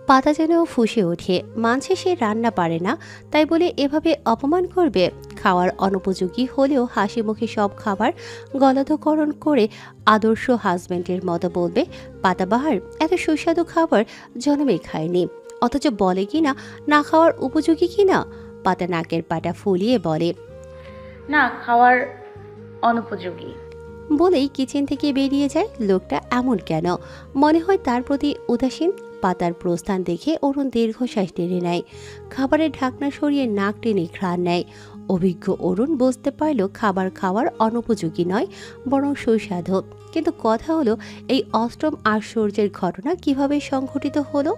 পাতা যেন ফুঁসে ওঠে। মানছে সে রান্না পারে না, তাই বলে এভাবে অপমান করবে? খাওয়ার অনুপযোগী হলেও হাসি মুখে সব খাবার গলাধকরণ করে আদর্শ হাজব্যান্ডের মতো বলবে, পাতাবাহার এত সুস্বাদু খাবার জন্মে খায়নি, অথচ বলে কিনা না খাওয়ার উপযোগী কিনা। পাতা নাকের পাটা ফুলিয়ে বলে, না, খাওয়ার অনুপযোগী। বলেই কিচেন থেকে বেরিয়ে যায়। লোকটা এমন কেন? মনে হয় তার প্রতি উদাসীন। পাতার প্রস্থান দেখে অরুণ দীর্ঘশ্বাস টেনে নেয়। খাবারের ঢাকনা সরিয়ে নাক টেনে ঘ্রাণ নেয়। অভিজ্ঞ অরুণ বুঝতে পারল খাবার খাওয়ার অনুপযোগী নয়, বরং সুস্বাদু। কিন্তু কথা হলো, এই অষ্টম আশ্চর্যের ঘটনা কিভাবে সংঘটিত হলো?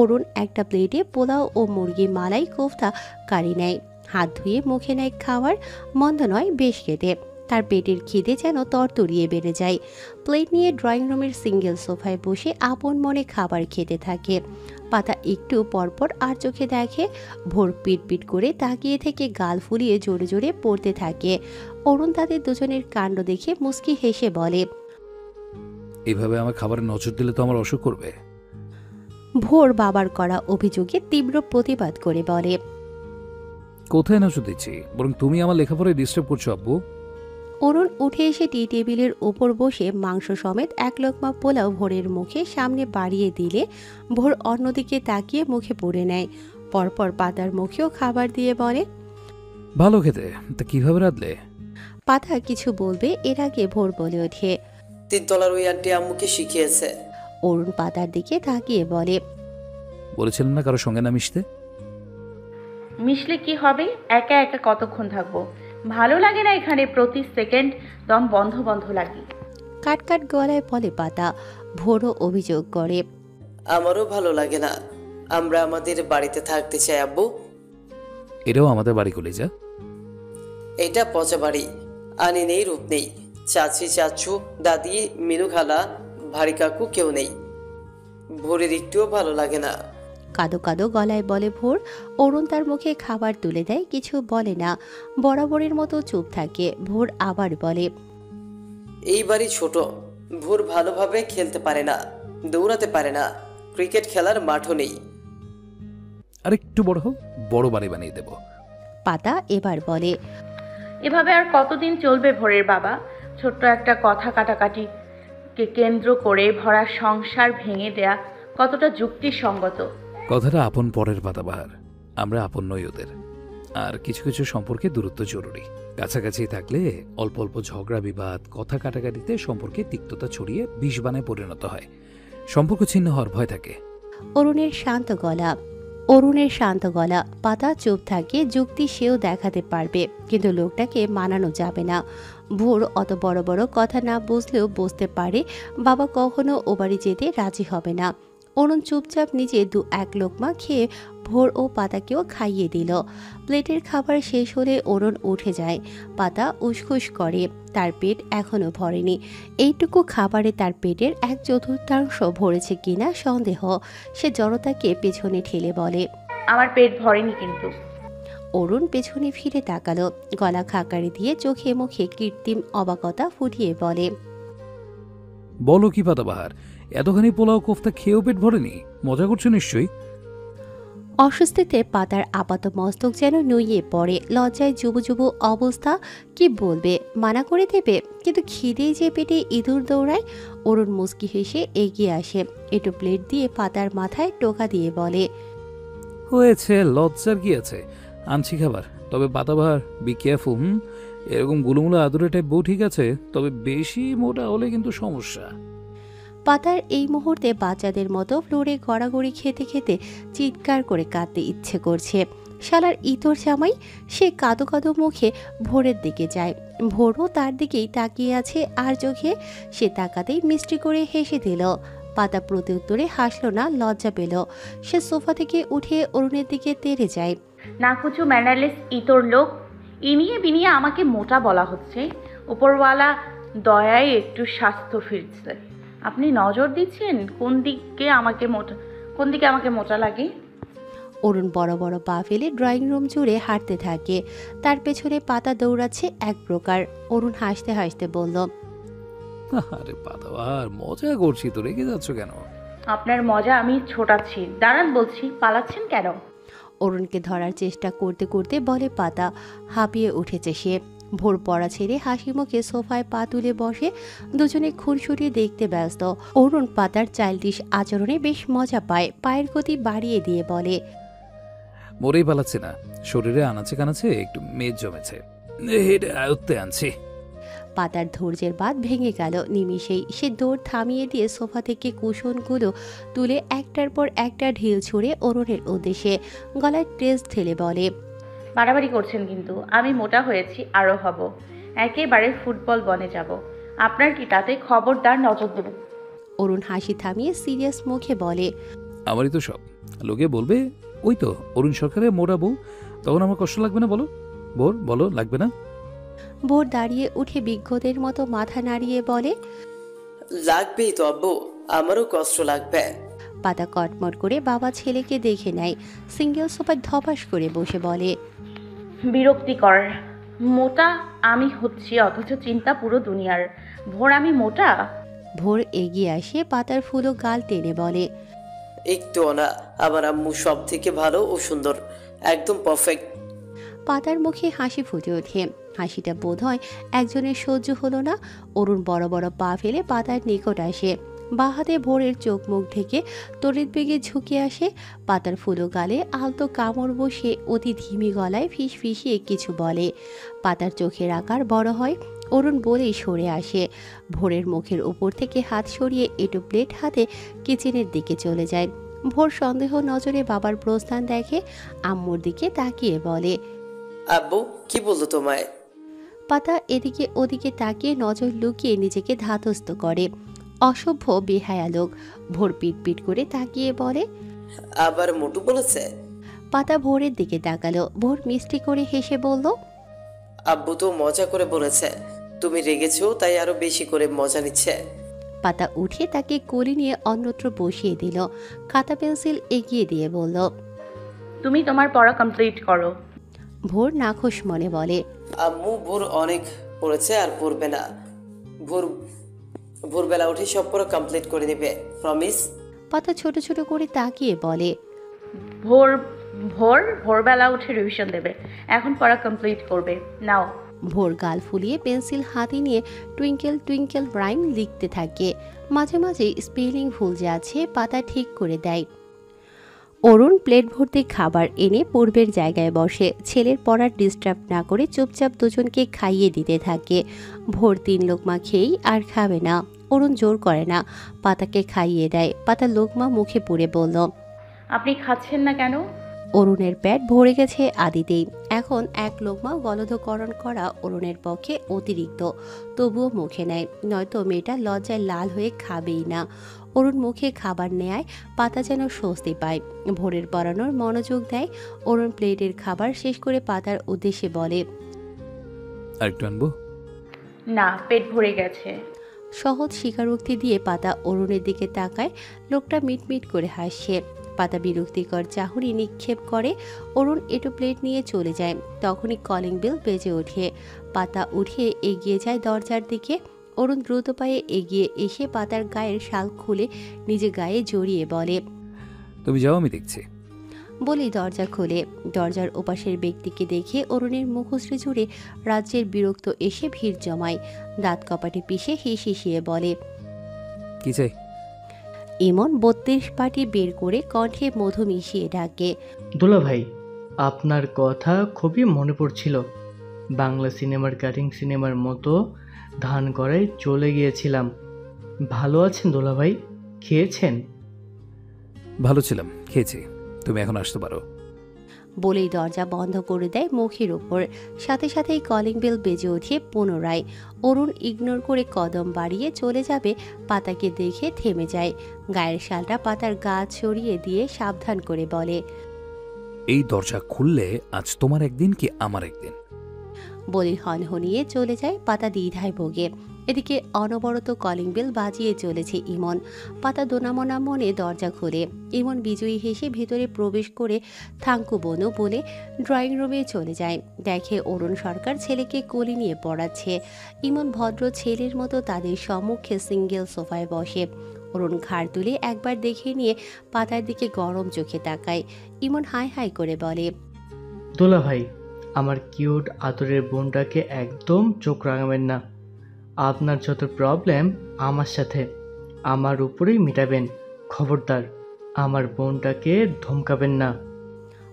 অরুণ একটা প্লেটে পোলাও ও মুরগি মালাই কোফতা কারি নেয়। হাত ধুয়ে মুখে নেয় খাবার। মন্দ নয়, বেশ খেতে। তার পেটের খিদে যেন তরতরিয়ে বেড়ে যায়। প্লেট নিয়ে ড্রয়িং রুমের সিঙ্গেল সোফায় বসে আপন মনে খাবার খেতে থাকে। পাতা একটু পরপর আর চোখে দেখে ভোর পিট করে তাকিয়ে থেকে গাল ফুলিয়ে জোরে জোরে পড়তে থাকে। অরুণ তাদের দুজনের কাণ্ড দেখে মুচকি হেসে বলে, এভাবে আমার খাবারে নজর দিলে তো আমার অসুখ করবে। ভোর বাবার করা অভিযোগে তীব্র প্রতিবাদ করে বলে, কোথায় নজর দিচ্ছি? বরং তুমি আমার লেখাপড়ায় ডিস্টার্ব করছো আব্বু। অরুণ উঠে এসে টি টেবিলের ওপর বসে মাংস সমেত এক লোকমা পোলাও ভোরের মুখে সামনে বাড়িয়ে দিলে ভোর অন্যদিকে তাকিয়ে মুখে পুরে নেয়। পরপর পাতার মুখেও খাবার দিয়ে বলে, ভালো খেতে, তা কিভাবে রাঁধলে? পাতা কিছু বলবে এর আগে ভোর বলে ওঠে, 3 তলার ওই আন্টি আম্মুকে শিখিয়েছে। অরুণ পাতার দিকে তাকিয়ে বলে, বলেছিলেন না কারো সঙ্গে না মিশতে? মিশলে কি হবে? একা একা কতক্ষণ থাকবো? ভালো লাগে না এখানে, প্রতি সেকেন্ড দম বন্ধ বন্ধ লাগে। কাট কাট গলায় বলে পাতা। ভোরও অভিযোগ করে, আমারও ভালো লাগে না, আমরা আমাদের বাড়িতে থাকতে চাই আব্বু। এটাও আমাদের বাড়ি কলিজা। এটা পচা বাড়ি, আনি নেই রূপ নেই। চাচি চাচু দাদি মিনু খালা ভারী কাকু কেউ নেই। ভোরের একটুও ভালো লাগে না। কাদো কাদো গলায় বলে ভোর। অরুণ তার মুখে খাবার তুলে দেয়, কিছু বলে না, বরাবরের মতো চুপ থাকে। ভোর আবার বলে, এই বাড়ি ছোট, ভোর ভালোভাবে খেলতে পারে না, দৌড়াতে পারে না, ক্রিকেট খেলার মাঠও নেই। আর একটু বড় হোক, বড় বাড়ি বানিয়ে দেব। পাতা এবার বলে, এভাবে আর কতদিন চলবে ভোরের বাবা? ছোট্ট একটা কথা কাটাকাটিকে কেন্দ্র করে ভরা সংসার ভেঙে দেয়া কতটা যুক্তিসঙ্গত? কথাটা আপন পরের পাতাবাহার, আমরা আপন নই ওদের। আর কিছু কিছু সম্পর্কে দূরত্ব জরুরি। কাছাকাছি থাকলে অল্প অল্প ঝগড়া বিবাদ কথা কাটাকাটিতে সম্পর্কে তিক্ততা ছড়িয়ে বিষ বানায় পরিণত হয়। সম্পর্ক ছিন্ন হওয়ার ভয় থাকে। অরুণের শান্ত গলা। পাতা চুপ থাকে। যুক্তি সেও দেখাতে পারবে, কিন্তু লোকটাকে মানানো যাবে না। ভোর অত বড় বড় কথা না বুঝলেও বুঝতে পারে বাবা কখনো ও বাড়ি যেতে রাজি হবে না। অরুণ চুপচাপ নিজে 2-1 লোকমা খেয়ে ভোর ও পাতাকেও খাইয়ে দিল। প্লেটের খাবার শেষ হলে অরুণ উঠে যায়। পাতা উসখুস করে, তার পেট এখনো ভরেনি। এইটুকু খাবারে তার পেটের 1/4 ভরেছে কিনা সন্দেহ। সে জড়তাকে পেছনে ঠেলে বলে, আমার পেট ভরেনি কিন্তু। অরুণ পেছনে ফিরে তাকালো, গলা খাকারি দিয়ে চোখে মুখে কৃত্রিম অবাকতা ফুটিয়ে বলে, বলো কি পাতাবাহার, এতখানি পোলাও কোফতা খেয়েও পেট ভরেনি? মজা করছো নিশ্চয়ই। অস্বস্তিতে পাতার আপাত মস্তক যেন নুইয়ে পড়ে, লজ্জায় যুবু যুবু অবস্থা। কি বলবে, মানা করে দেবে, কিন্তু খিদেই যে পেটে ইঁদুর দৌড়ায়। অরুণ মুচকি হেসে এগিয়ে আসে, একটু প্লেট দিয়ে পাতার মাথায় টোকা দিয়ে বলে, হয়েছে, লজ্জার কি আছে, আনছি খাবার। তবে পাতাবাহার বি কেয়ারফুল। এরকম গুলুমুলো আদুরে টাইপ বউ ঠিক আছে, তবে বেশি মোটা হলে কিন্তু সমস্যা। পাতার এই মুহূর্তে বাচ্চাদের মতো ফ্লোরে গড়াগড়ি খেতে খেতে চিৎকার করে কাঁদতে ইচ্ছে করছে। শালার ইতর জামাই। সে কাঁদো কাঁদো মুখে ভোরের দিকে যায়। ভোরও তার দিকেই তাকিয়ে আছে আর চোখে। সে তাকাতেই মিষ্টি করে হেসে দিল। পাতা প্রত্যুত্তরে হাসল না, লজ্জা পেল। সে সোফা থেকে উঠে অরুণের দিকে তেড়ে যায়। নাকুচু ম্যানারলেস ইতর লোক, ইনিয়ে বিনিয়ে আমাকে মোটা বলা হচ্ছে। উপরওয়ালা দয়ায় একটু স্বাস্থ্য ফিরছে। আপনি নজর দিচ্ছেন কোন দিকে আমাকে মোটা লাগে? অরুণ বড় বড় পা ফেলে ড্রয়িং রুম জুড়ে হাঁটতে থাকে। তার পেছনে পাতা দৌড়াচ্ছে এক প্রকার। অরুণ হাসতে হাসতে বলল, আরে পাতাবাহার, মজা করছি তো, রেগে যাচ্ছ কেন? আপনার মজা আমি ছোটাচ্ছি। দাঁড়ান বলছি, পালাচ্ছেন কেন? অরুণকে ধরার চেষ্টা করতে করতে বলে পাতা। হাঁপিয়ে উঠেছে সে। ভোর পড়া ছেড়ে হাসি মুখে সোফায় পা তুলে বসে। দুজনে খুনসুটি দেখতে ব্যস্ত। অরুণ পাতার চাইল্ডিশ আচরণে বেশ মজা পায়। পায়ের গতি বাড়িয়ে দিয়ে বলে, মরেই পালাচ্ছে না, শরীরে আনাচে কানাচে একটু মেদ জমেছে, হেঁটে আয়ত্তে আনছি। পাতার ধৈর্যের বাঁধ ভেঙে গেল নিমিষেই। সে দৌড় থামিয়ে দিয়ে সোফা থেকে কুশনগুলো তুলে একটার পর একটা ঢিল ছুঁড়ে অরুণের উদ্দেশ্যে। গলায় ট্রেস ঢেলে বলে, বাড়াবাড়ি করছেন কিন্তু। আমি মোটা হয়েছি, আরও হব। একেবারে ফুটবল বনে যাব। আপনার কি তাতে? খবরদার নজর দেবেন। অরুণ হাসি থামিয়ে সিরিয়াস মুখে বলে, আমারই তো সব। লোকে বলবে ওই তো অরুণ সরকারের মোটা বউ, তখন আমার কষ্ট লাগবে না? বলো ভোর, বলো লাগবে না? ভোর দাঁড়িয়ে উঠে বিজ্ঞদের মতো মাথা নাড়িয়ে বলে, লাগবেই তো আব্বু, আমারও কষ্ট লাগবে। পাতা কটমট করে বাবা ছেলেকে দেখে নেয়। সিঙ্গেল সোফায় ধপাস করে বসে বলে, বিরক্তিকর। মোটা আমি হচ্ছি, অথচ চিন্তা পুরো দুনিয়ার। ভোর আমি মোটা? ভোর এগিয়ে আসে পাতার ফুলো গাল টেনে বলে, একটু না, আমার আম্মু সব থেকে ভালো ও সুন্দর, একদম পারফেক্ট। পাতার মুখে হাসি ফুটে ওঠে। হাসিটা বোধ হয় একজনের সহ্য হলো না। অরুণ বড় বড় পা ফেলে পাতার নিকট আসে। বাঁ হাতে ভোরের চোখ মুখ ঢেকে তড়িৎ বেগে ঝুঁকে আসে। পাতার ফুলো গালে আলতো কামড় বসে অতি ধিমি গলায় ফিস ফিসিয়ে কিছু বলে। পাতার চোখের আকার বড় হয়। অরুণ বলেই সরে আসে। ভোরের মুখের উপর থেকে হাত সরিয়ে এটো প্লেট হাতে কিচেনের দিকে চলে যায়। ভোর সন্দেহ নজরে বাবার প্রস্থান দেখে। আম্মুর দিকে তাকিয়ে বলে, আব্বু কি বললো তোমায়? পাতা এদিকে ওদিকে তাকিয়ে নজর লুকিয়ে নিজেকে ধাতস্থ করে। অসভ্য বেহায়া লোক। ভোর পিট পিট করে তাকিয়ে বলে, আবার মোটু বলেছে? পাতা ভোরের দিকে তাকালো। ভোর মিষ্টি করে হেসে বলল, আব্বু তো মজা করে বলেছে, তুমি রেগেছো তাই আরো বেশি করে মজা নিচ্ছে। পাতা উঠে তাকে কোলে নিয়ে অন্যত্র বসিয়ে দিল। খাতা পেন্সিল এগিয়ে দিয়ে বলল, তুমি তোমার পড়া কমপ্লিট করো। ভোর নাখোশ মনে বলে, আম্মু ভোর অনেক পড়েছে আর পড়বে না। ভোর ভোরবেলা উঠে সব পড়া কমপ্লিট করে নেবে, প্রমিস? পাতা ছোট ছোট করে তাকিয়ে বলে, ভোর ভোরবেলা উঠে রিভিশন দেবে। এখন পড়া কমপ্লিট করবে। নাও। ভোর গাল ফুলিয়ে পেন্সিল হাতে নিয়ে টুইঙ্কেল টুইঙ্কেল রাইম লিখতে থাকে। মাঝে মাঝে স্পেলিং ভুল যে আছে পাতা ঠিক করে দেয়। অরুণ প্লেট ভর্তি খাবার এনে পূর্বের জায়গায় বসে। ছেলের পড়ার ডিস্টার্ব না করে চুপচাপ দুজনকে খাইয়ে দিতে থাকে। ভোর 3 লোকমা খেয়েই আর খাবে না। অরুণ জোর করে না, পাতাকে খাইয়ে দেয়। পাতা লোকমা মুখে পুরে বলল, আপনি খাচ্ছেন না কেন? অরুণের পেট ভরে গেছে আদিতেই। এখন এক লোকমা গলধকরণ করা অরুণের পক্ষে অতিরিক্ত। তবুও মুখে নেয়, নয়তো মেয়েটা লজ্জায় লাল হয়ে খাবেই না। অরুণ মুখে খাবার নেয়, পাতা যেন স্বস্তি পায়। ভোরের পড়ানোর মনোযোগ দেয়। অরুণ প্লেটের খাবার শেষ করে পাতার উদ্দেশ্যে বলে, আরেকটু আনবো? না, পেট ভরে গেছে। সহজ স্বীকারোক্তি দিয়ে পাতা অরুণের দিকে তাকায়। লোকটা মিটমিট করে হাসছে। পাতা বিরক্তিকর চাহনি নিক্ষেপ করে। অরুণ এটো প্লেট নিয়ে চলে যায়। তখনই কলিং বেল বেজে ওঠে। পাতা উঠে এগিয়ে যায় দরজার দিকে। অরুণ দ্রুত পায়ে এগিয়ে এসে পাতার গায়ের শাল খুলে নিজে গায়ে জড়িয়ে বলে, তুমি যাও, আমি দেখছি। বলেই দরজা খোলে। দরজার ওপাশের ব্যক্তিকে দেখে অরুণের মুখশ্রী জুড়ে রাজ্যের বিরক্ত এসে ভিড় জমায়। দাঁত কপাটে পিষে হিসিয়ে বলে, কি চাই? ইমন 32 পাটি বের করে কণ্ঠে মধু মিশিয়ে ডাকে, দুলা ভাই, আপনার কথা খুবই মনে পড়ছিল। বাংলা সিনেমার কাটিং সিনেমার মতো ধান গড়ায় চলে গিয়েছিলাম। ভালো আছেন দুলা ভাই? খেয়েছেন? ভালো ছিলাম, খেয়েছি। তুমি এখন আসতে পারো। বলেই দরজা বন্ধ করে দেয় মুখের ওপর। সাথে সাথেই কলিং বেল বেজে ওঠে পুনরায়। অরুণ ইগনোর করে কদম বাড়িয়ে চলে যাবে, পাতাকে দেখে থেমে যায়। গায়ের শালটা পাতার গা ছড়িয়ে দিয়ে সাবধান করে বলে, এই দরজা খুললে আজ তোমার একদিন কি আমার একদিন। বলে হনহনিয়ে চলে যায়। পাতা দ্বিধায় ভোগে। এদিকে অনবরত কলিং বেল বাজিয়ে চলেছে ইমন। পাতা দোনামনা মনে দরজা খোলে। ইমন বিজয়ী হেসে ভেতরে প্রবেশ করে থাঙ্কু বনু বলে ড্রয়িং রুমে চলে যায়। দেখে অরুণ সরকার ছেলেকে কোলে নিয়ে পড়াচ্ছে। ইমন ভদ্র ছেলের মতো তাদের সম্মুখে সিঙ্গেল সোফায় বসে। অরুণ ঘাড় তুলে একবার দেখে নিয়ে পাতার দিকে গরম চোখে তাকায়। ইমন হাই হাই করে বলে, দুলা ভাই, আমার কিউট আদরের বোনটাকে একদম চোখ রাঙাবেন না। আপনার যত প্রবলেম আমার সাথে, আমার উপরেই মেটাবেন। খবরদার আমার বোনটাকে ধমকাবেন না।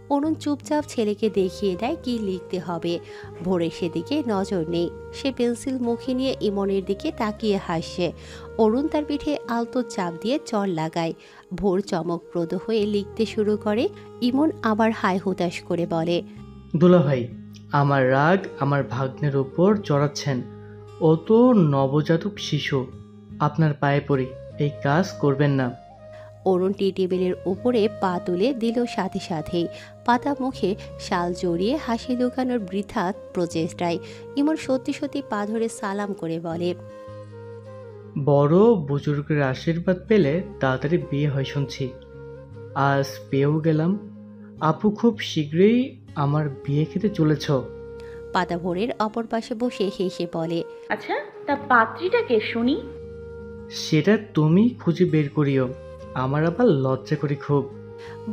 অরুণ চুপচাপ ছেলেকে দেখিয়ে দেয় কি লিখতে হবে। ভোরের সেদিকে নজর নেই। সে পেন্সিল মুখে নিয়ে ইমনের দিকে তাকিয়ে হাসছে। অরুণ তার পিঠে আলতো চাপ দিয়ে চড় লাগায়। ভোর চমকপ্রদ হয়ে লিখতে শুরু করে। ইমন আবার হায় হুতাশ করে বলে, দুলা ভাই, আমার রাগ আমার ভাগ্নের উপর চড়াচ্ছেন। ও তো নবজাতক শিশু। আপনার পায়ে পড়ি, এই কাজ করবেন না। অরুণ টি টেবিলের উপরে পা তুলে দিল সাথে সাথেই। পাতা মুখে শাল জড়িয়ে হাসি লুকানোর বৃথা প্রচেষ্টায়। ইমন সত্যি সত্যি পা ধরে সালাম করে বলে, বড় বুজুর্গের আশীর্বাদ পেলে তাড়াতাড়ি বিয়ে হয় শুনছি। আজ পেয়েও গেলাম। আপু খুব শীঘ্রই আমার বিয়ে খেতে চলেছ। পাতা ভোরের অপর পাশে বসে হেসে বলে, আচ্ছা, তা পাত্রীটাকে শুনি। সেটা তুমি খুঁজে বের করিও, আমার আবার লজ্জা করি খুব।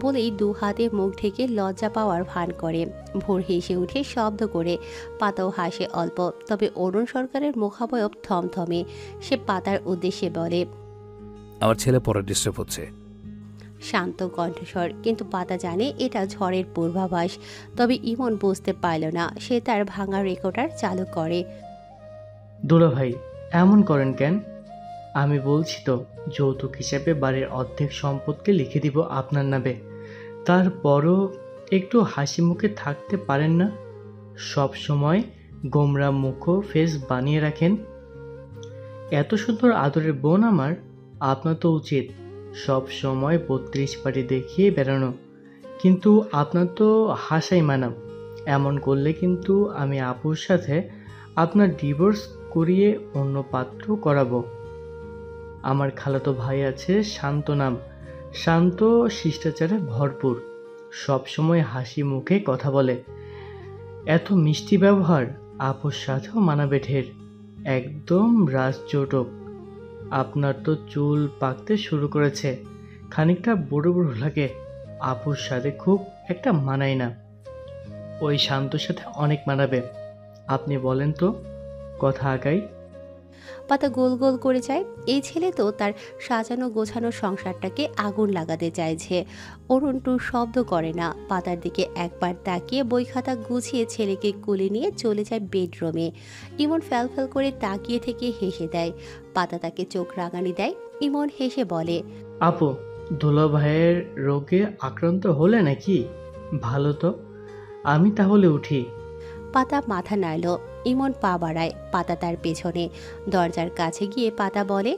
বলেই দু হাতে মুখ ঢেকে লজ্জা পাওয়ার ভান করে। ভোর হেসে উঠে শব্দ করে। পাতাও হাসে অল্প। তবে অরুণ সরকারের মুখাবয়ব থমথমে। সে পাতার উদ্দেশ্যে বলে, আমার ছেলে পরে ডিস্টার্ব হচ্ছে। শান্ত কণ্ঠস্বর, কিন্তু পাতা জানে এটা ঝড়ের পূর্বাভাস। তবে ইমন বুঝতে পারল না। সে তার ভাঙা রেকর্ডার চালু করে। দুলা ভাই, এমন করেন কেন? আমি বলছি তো, যৌতুক হিসেবে বাড়ির অর্ধেক সম্পদকে লিখে দিব আপনার নামে। তারপরও একটু হাসি মুখে থাকতে পারেন না? সব সময় গোমরা মুখ ফেস বানিয়ে রাখেন। এত সুন্দর আদরের বোন আমার, আপনার তো উচিত সব সময় 32 পাটি দেখিয়ে বেড়ানো। কিন্তু আপনার তো হাসাই মানাম। এমন করলে কিন্তু আমি আপুর সাথে আপনার ডিভোর্স করিয়ে অন্য পাত্র করাবো। আমার খালাতো ভাই আছে শান্ত নাম। শান্ত, শিষ্টাচারে ভরপুর, সবসময় হাসি মুখে কথা বলে। এত মিষ্টি ব্যবহার আপুর সাথেও মানাবে ঢের। একদম রাজজোটক। আপনার তো চুল পাকতে শুরু করেছে, খানিকটা বুড়ো বুড়ো লাগে। আপুর সাথে খুব একটা মানায় না। ওই শান্তর সাথে অনেক মানাবে। আপনি বলেন তো, কথা আগাই। পাতা গোল গোল করে যায়। এই ছেলে তো তার সাজানো গোছানো সংসারটাকে আগুন লাগাতে চাইছে। অরুণ টু শব্দ করে না। পাতার দিকে একবার তাকিয়ে বই খাতা গুছিয়ে ছেলেকে কোলে নিয়ে চলে যায় বেডরুমে। ইমন ফ্যাল ফ্যাল করে তাকিয়ে থেকে হেসে দেয়। পাতা তাকে চোখ রাঙানি দেয়। ইমন হেসে বলে, আপু, দুলা ভাইয়ের রোগে আক্রান্ত হলে নাকি? ভালো তো, আমি তাহলে উঠি। পাতা মাথা নাড়ল। ইমন পা বাড়ায়। পাতা তার পেছনে। দরজার কাছে গিয়ে পাতা বলে,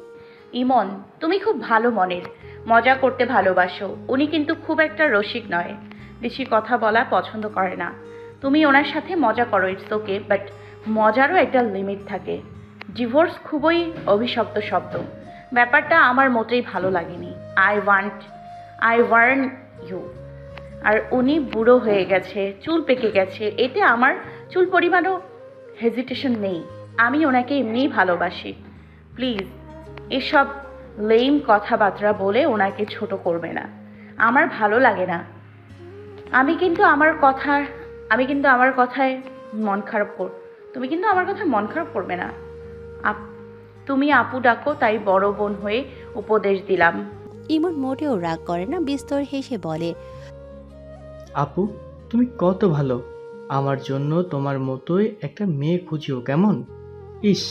ইমন, তুমি খুব ভালো মনের, মজা করতে ভালোবাসো। উনি কিন্তু খুব একটা রসিক নয়, বেশি কথা বলা পছন্দ করে না। তুমি ওনার সাথে মজা করো, ইটস ওকে, বাট মজারও একটা লিমিট থাকে। ডিভোর্স খুবই অভিশপ্ত শব্দ। ব্যাপারটা আমার মোটেই ভালো লাগেনি। I Warne you. আর উনি বুড়ো হয়ে গেছে, চুল পেকে গেছে, এতে আমার চুল পরিমাণও হেজিটেশন নেই। আমি ওনাকে এমনিই ভালোবাসি। প্লিজ এসব লেম কথাবার্তা বলে ওনাকে ছোট করবে না, আমার ভালো লাগে না। আমি কিন্তু আমার কথায় মন খারাপ কর তুমি কিন্তু আমার কথায় মন খারাপ করবে না। তুমি আপু ডাকো, তাই বড় বোন হয়ে উপদেশ দিলাম। ইমন মোটেও রাগ করে না, বিস্তর হেসে বলে, আপু তুমি কত ভালো, আমার জন্য তোমার মতোই একটা মেয়ে খুঁজিও কেমন। ইস,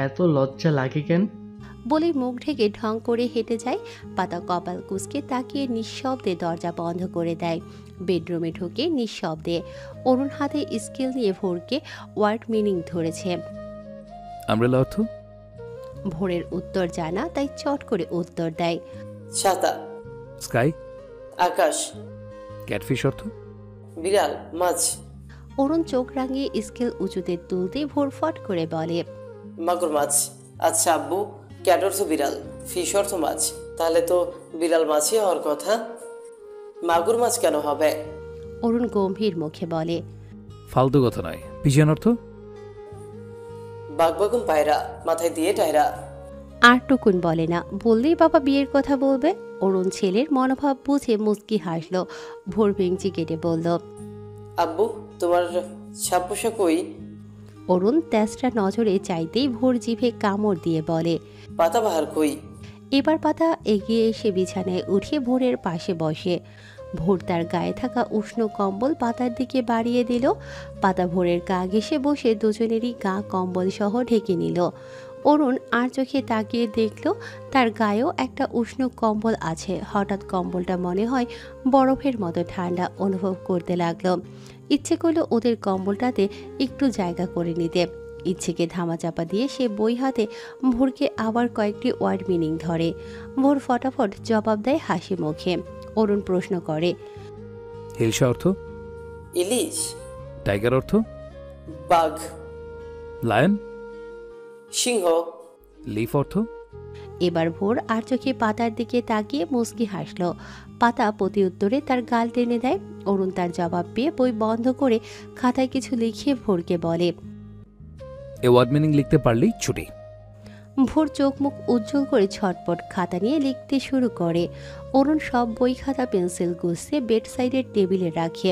এত লজ্জা লাগে কেন? বলেই মুখ ঢেকে ঢং করে হেঁটে যায়। পাতা কপাল কুঁচকে তাকিয়ে নিঃশব্দে দরজা বন্ধ করে দেয়। বেডরুমে ঢুকে নিঃশব্দে অরুণ হাতে স্কেল নিয়ে ভোরকে ওয়ার্ড মিনিং ধরেছে। আমব্রেলা অর্থ? ভোরের উত্তর জানা, তাই চট করে উত্তর দেয়, ছাতা। স্কাই? আকাশ। ক্যাটফিশ অর্থ? বিড়াল, মাছ। অরুণ চোখ রাঙিয়ে স্কেল উঁচুতে তুলতে ভোর ফট করে বলে, মাগুর মাছ। আচ্ছা আব্বু, ক্যাট অর্থ বিড়াল, ফিশ অর্থ মাছ, তাহলে তো বিড়াল মাছই হওয়ার কথা। মাগুর মাছ কেন হবে? অরুণ গম্ভীর মুখে বলে, ফালতু কথা নয়। পিজিয়ান অর্থ? বাঘবাগুন পায়রা, মাথায় দিয়ে টায়রা। আর টুকুন বলে না, বললেই বাবা বিয়ের কথা বলবে। অরুণ ছেলের মনোভাব বুঝে মুচকি হাসলো। ভোর ভেঙচি কেটে বলল, আব্বু তোমার ছাপ্পোষা কই? অরুণ তেজটা নজরে চাইতেই ভোর জিভে কামড় দিয়ে বলে, পাতাবাহার কই? এবার পাতা এগিয়ে এসে বিছানায় উঠে ভোরের পাশে বসে। ভোর তার গায়ে থাকা উষ্ণ কম্বল পাতার দিকে বাড়িয়ে দিল। পাতা ভোরের গা ঘেঁষে বসে দুজনেরই গা কম্বল সহ ঢেকে নিল। অরুণ আর চোখে তাকিয়ে দেখল তার গায়েও একটা উষ্ণ কম্বল আছে। হঠাৎ কম্বলটা মনে হয় বরফের মতো ঠান্ডা অনুভব করতে লাগলো। ইচ্ছে করলো ওদের কম্বলটাতে একটু জায়গা করে নিতে। ইচ্ছেকে ধামাচাপা দিয়ে সে বই হাতে ভোরকে আবার কয়েকটি ওয়ার্ড মিনিং ধরে। ভোর ফটাফট জবাব দেয় হাসি মুখে। অরুণ প্রশ্ন করে, হিলসা অর্থ? ইলিশ। টাইগার অর্থ? বাঘ। লায়ন? সিংহ। লিফ অর্থ? এবার ভোর আর চোখে পাতার দিকে তাকিয়ে মুচকি হাসলো। পাতা প্রতি উত্তরে তার গাল টেনে দেয়। অরুণ তার জবাব পেয়ে বই বন্ধ করে খাতায় কিছু লিখিয়ে ভোরকে বলে, এ ওয়ার্ড মিনিং লিখতে পারলেই ছুটি। ভোর চোখ মুখ উজ্জ্বল করে ছটপট খাতা নিয়ে লিখতে শুরু করে। অরুণ সব বই খাতা পেন্সিল গুছিয়ে বেড সাইডের টেবিলে রাখে।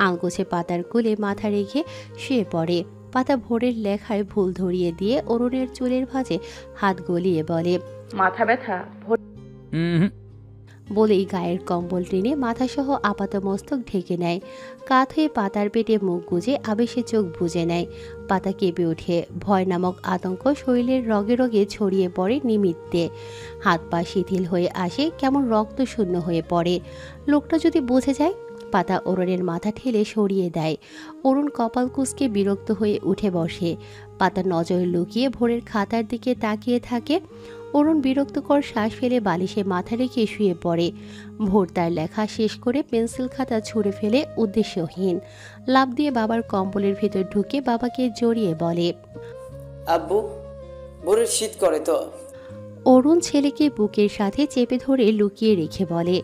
আলগোছে পাতার কোলে মাথা রেখে শুয়ে পড়ে। পাতা ভোরের লেখায় ভুল ধরিয়ে দিয়ে অরুণের চুলের ভাঁজে হাত গলিয়ে বলে, মাথা ব্যথা? হুম। বলেই গায়ের কম্বল টেনে মাথাসহ আপাতমস্তক ঢেকে নেয়। কাত হয়ে পাতার পেটে মুখ গুজে আবেশে চোখ বুজে নেয়। পাতা কেঁপে ওঠে। ভয় নামক আতঙ্ক শরীরের রগে রগে ছড়িয়ে পড়ে নিমিত্তে। হাত পা শিথিল হয়ে আসে, কেমন রক্ত শূন্য হয়ে পড়ে। লোকটা যদি বুঝে যায়। পাতা অরুণের মাথা ঠেলে সরিয়ে দেয়। অরুণ কপাল কুঁচকে বিরক্ত হয়ে উঠে বসে। পাতা নজর লুকিয়ে ভোরের খাতার দিকে তাকিয়ে থাকে। অরুণ বিরক্তকর শ্বাস ফেলে বালিশে মাথা রেখে শুয়ে পড়ে। ভোর তার লেখা শেষ করে পেন্সিল খাতা ছুঁড়ে ফেলে উদ্দেশ্যহীন লাফ দিয়ে বাবার কম্বলের ভিতর ঢুকে বাবাকে জড়িয়ে বলে, আব্বু ভোরের শীত করে তো। অরুণ ছেলেকে বুকের সাথে চেপে ধরে লুকিয়ে রেখে বলে,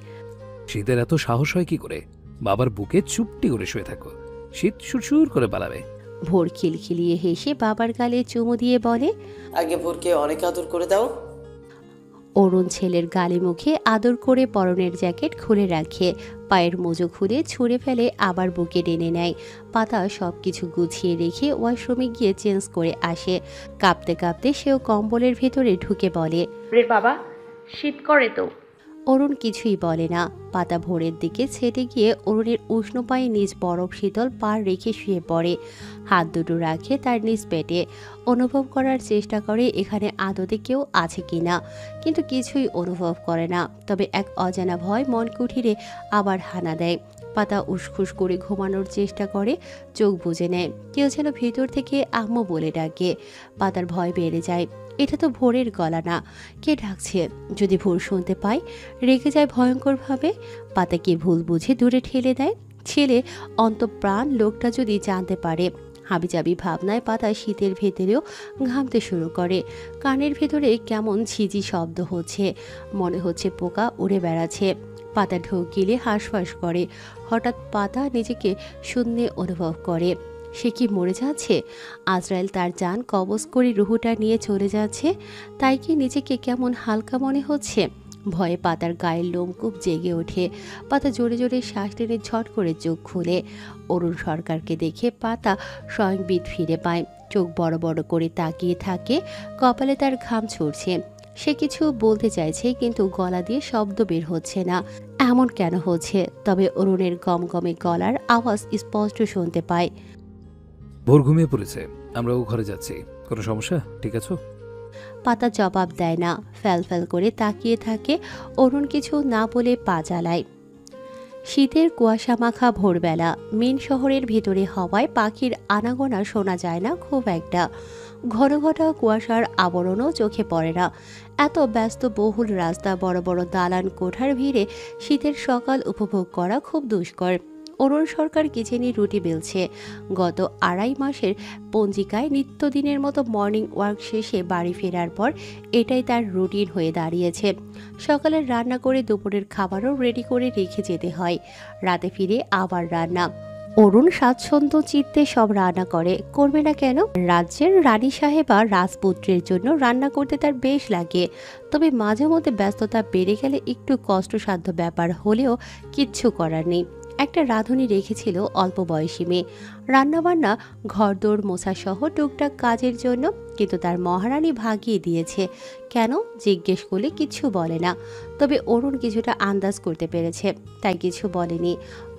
শীতের এত সাহস হয় কি করে? বাবার বুকে চুপটি করে শুয়ে থাকো, শীত সুরসুর করে পালাবে। ভোর খিলখিলিয়ে হেসে বাবার গালে চুমু দিয়ে বলে, আগে ভোরকে অনেক আদর করে দাও। অরুণ ছেলের গালে মুখে আদর করে পরনের জ্যাকেট খুলে রাখে। পায়ের মোজো খুলে ছুঁড়ে ফেলে আবার বুকে টেনে নেয়। পাতা সব কিছু গুছিয়ে রেখে ওয়াশরুমে গিয়ে চেঞ্জ করে আসে। কাঁপতে কাঁপতে সেও কম্বলের ভেতরে ঢুকে বলে, রে বাবা, শীত করে তো। অরুণ কিছুই বলে না। পাতা ভোরের দিকে ছেটে গিয়ে অরুণের উষ্ণ পায়ে নিজ বরফ শীতল পার রেখে শুয়ে পড়ে। হাত দুটো রাখে তার নিজ পেটে। অনুভব করার চেষ্টা করে এখানে আদতে কেউ আছে কিনা, কিন্তু কিছুই অনুভব করে না। তবে এক অজানা ভয় মন কুঠিরে আবার হানা দেয়। পাতা উসখুস করে ঘুমানোর চেষ্টা করে, চোখ বুজে নেয়। কেউ যেন ভেতর থেকে আম্মু বলে ডাকে। পাতার ভয় বেড়ে যায়। এটা তো ভোরের গলা না, কে ডাকছে? যদি ভোর শুনতে পায়, রেগে যায় ভয়ঙ্করভাবে। পাতাকে ভুল বুঝে দূরে ঠেলে দেয়। ছেলে অন্তঃপ্রাণ লোকটা যদি জানতে পারে। হাবিজাবি ভাবনায় পাতা শীতের ভেতরেও ঘামতে শুরু করে। কানের ভেতরে কেমন ঝিঝি শব্দ হচ্ছে, মনে হচ্ছে পোকা উড়ে বেড়াচ্ছে। পাতা ঢোক গিলে হাঁসফাঁস করে। হঠাৎ পাতা নিজেকে শূন্যে অনুভব করে। সে কি মরে যাচ্ছে? আজরাইল তার জান কবজ করে রুহুটা নিয়ে চলে যাচ্ছে। তাই কি নিজেকে কেমন হালকা মনে হচ্ছে? ভয়ে পাতার গায়ের লোমকূপ জেগে ওঠে। পাতা জোরে জোরে শ্বাস টেনে ঝট করে চোখ খুলে। অরুণ সরকারকে দেখে পাতা স্বয়ংবিদ ফিরে পায়। চোখ বড় বড় করে তাকিয়ে থাকে, কপালে তার ঘাম ছুটছে। সে কিছু বলতে চাইছে, কিন্তু গলা দিয়ে শব্দ বের হচ্ছে না। এমন কেন হচ্ছে? তবে অরুণের গমগমে গলার আওয়াজ স্পষ্ট শুনতে পায়। ভোর ঘুমিয়ে পড়েছে, আমরাও ঘরে যাচ্ছি। কোনো সমস্যা? ঠিক আছো? পাতা জবাব দেয় না, ফ্যাল ফ্যাল করে তাকিয়ে থাকে। অরুণ কিছু না বলে পা চালায়। শীতের কুয়াশা মাখা ভোরবেলা, মেন শহরের ভেতরে হওয়ায় পাখির আনাগোনা শোনা যায় না খুব একটা। ঘন ঘন কুয়াশার আবরণও চোখে পড়ে না। এত ব্যস্ত বহুল রাস্তা, বড় বড় দালান কোঠার ভিড়ে শীতের সকাল উপভোগ করা খুব দুষ্কর। অরুণ সরকার কিচেনে রুটি বেলছে। গত 2.5 মাসের পঞ্জিকায় নিত্যদিনের মতো মর্নিং ওয়ার্ক শেষে বাড়ি ফেরার পর এটাই তার রুটিন হয়ে দাঁড়িয়েছে। সকালের রান্না করে দুপুরের খাবারও রেডি করে রেখে যেতে হয়। রাতে ফিরে আবার রান্না। অরুণ স্বাচ্ছন্দ্য চিত্তে সব রান্না করবে না কেন? রাজ্যের রানী সাহেবা রাজপুত্রের জন্য রান্না করতে তার বেশ লাগে। তবে মাঝে মধ্যে ব্যস্ততা বেড়ে গেলে একটু কষ্টসাধ্য ব্যাপার হলেও কিচ্ছু করার নেই। একটা রাঁধুনি রেখেছিল অল্প বয়সী মেয়ে, রান্নাবান্না ঘরদোর মোছা সহ টুকটাক কাজের জন্য। কিন্তু তার মহারানী ভাগিয়ে দিয়েছে। কেন জিজ্ঞেস করলে কিছু বলে না। তবে অরুণ কিছুটা আন্দাজ করতে পেরেছে, তাই কিছু বলেনি।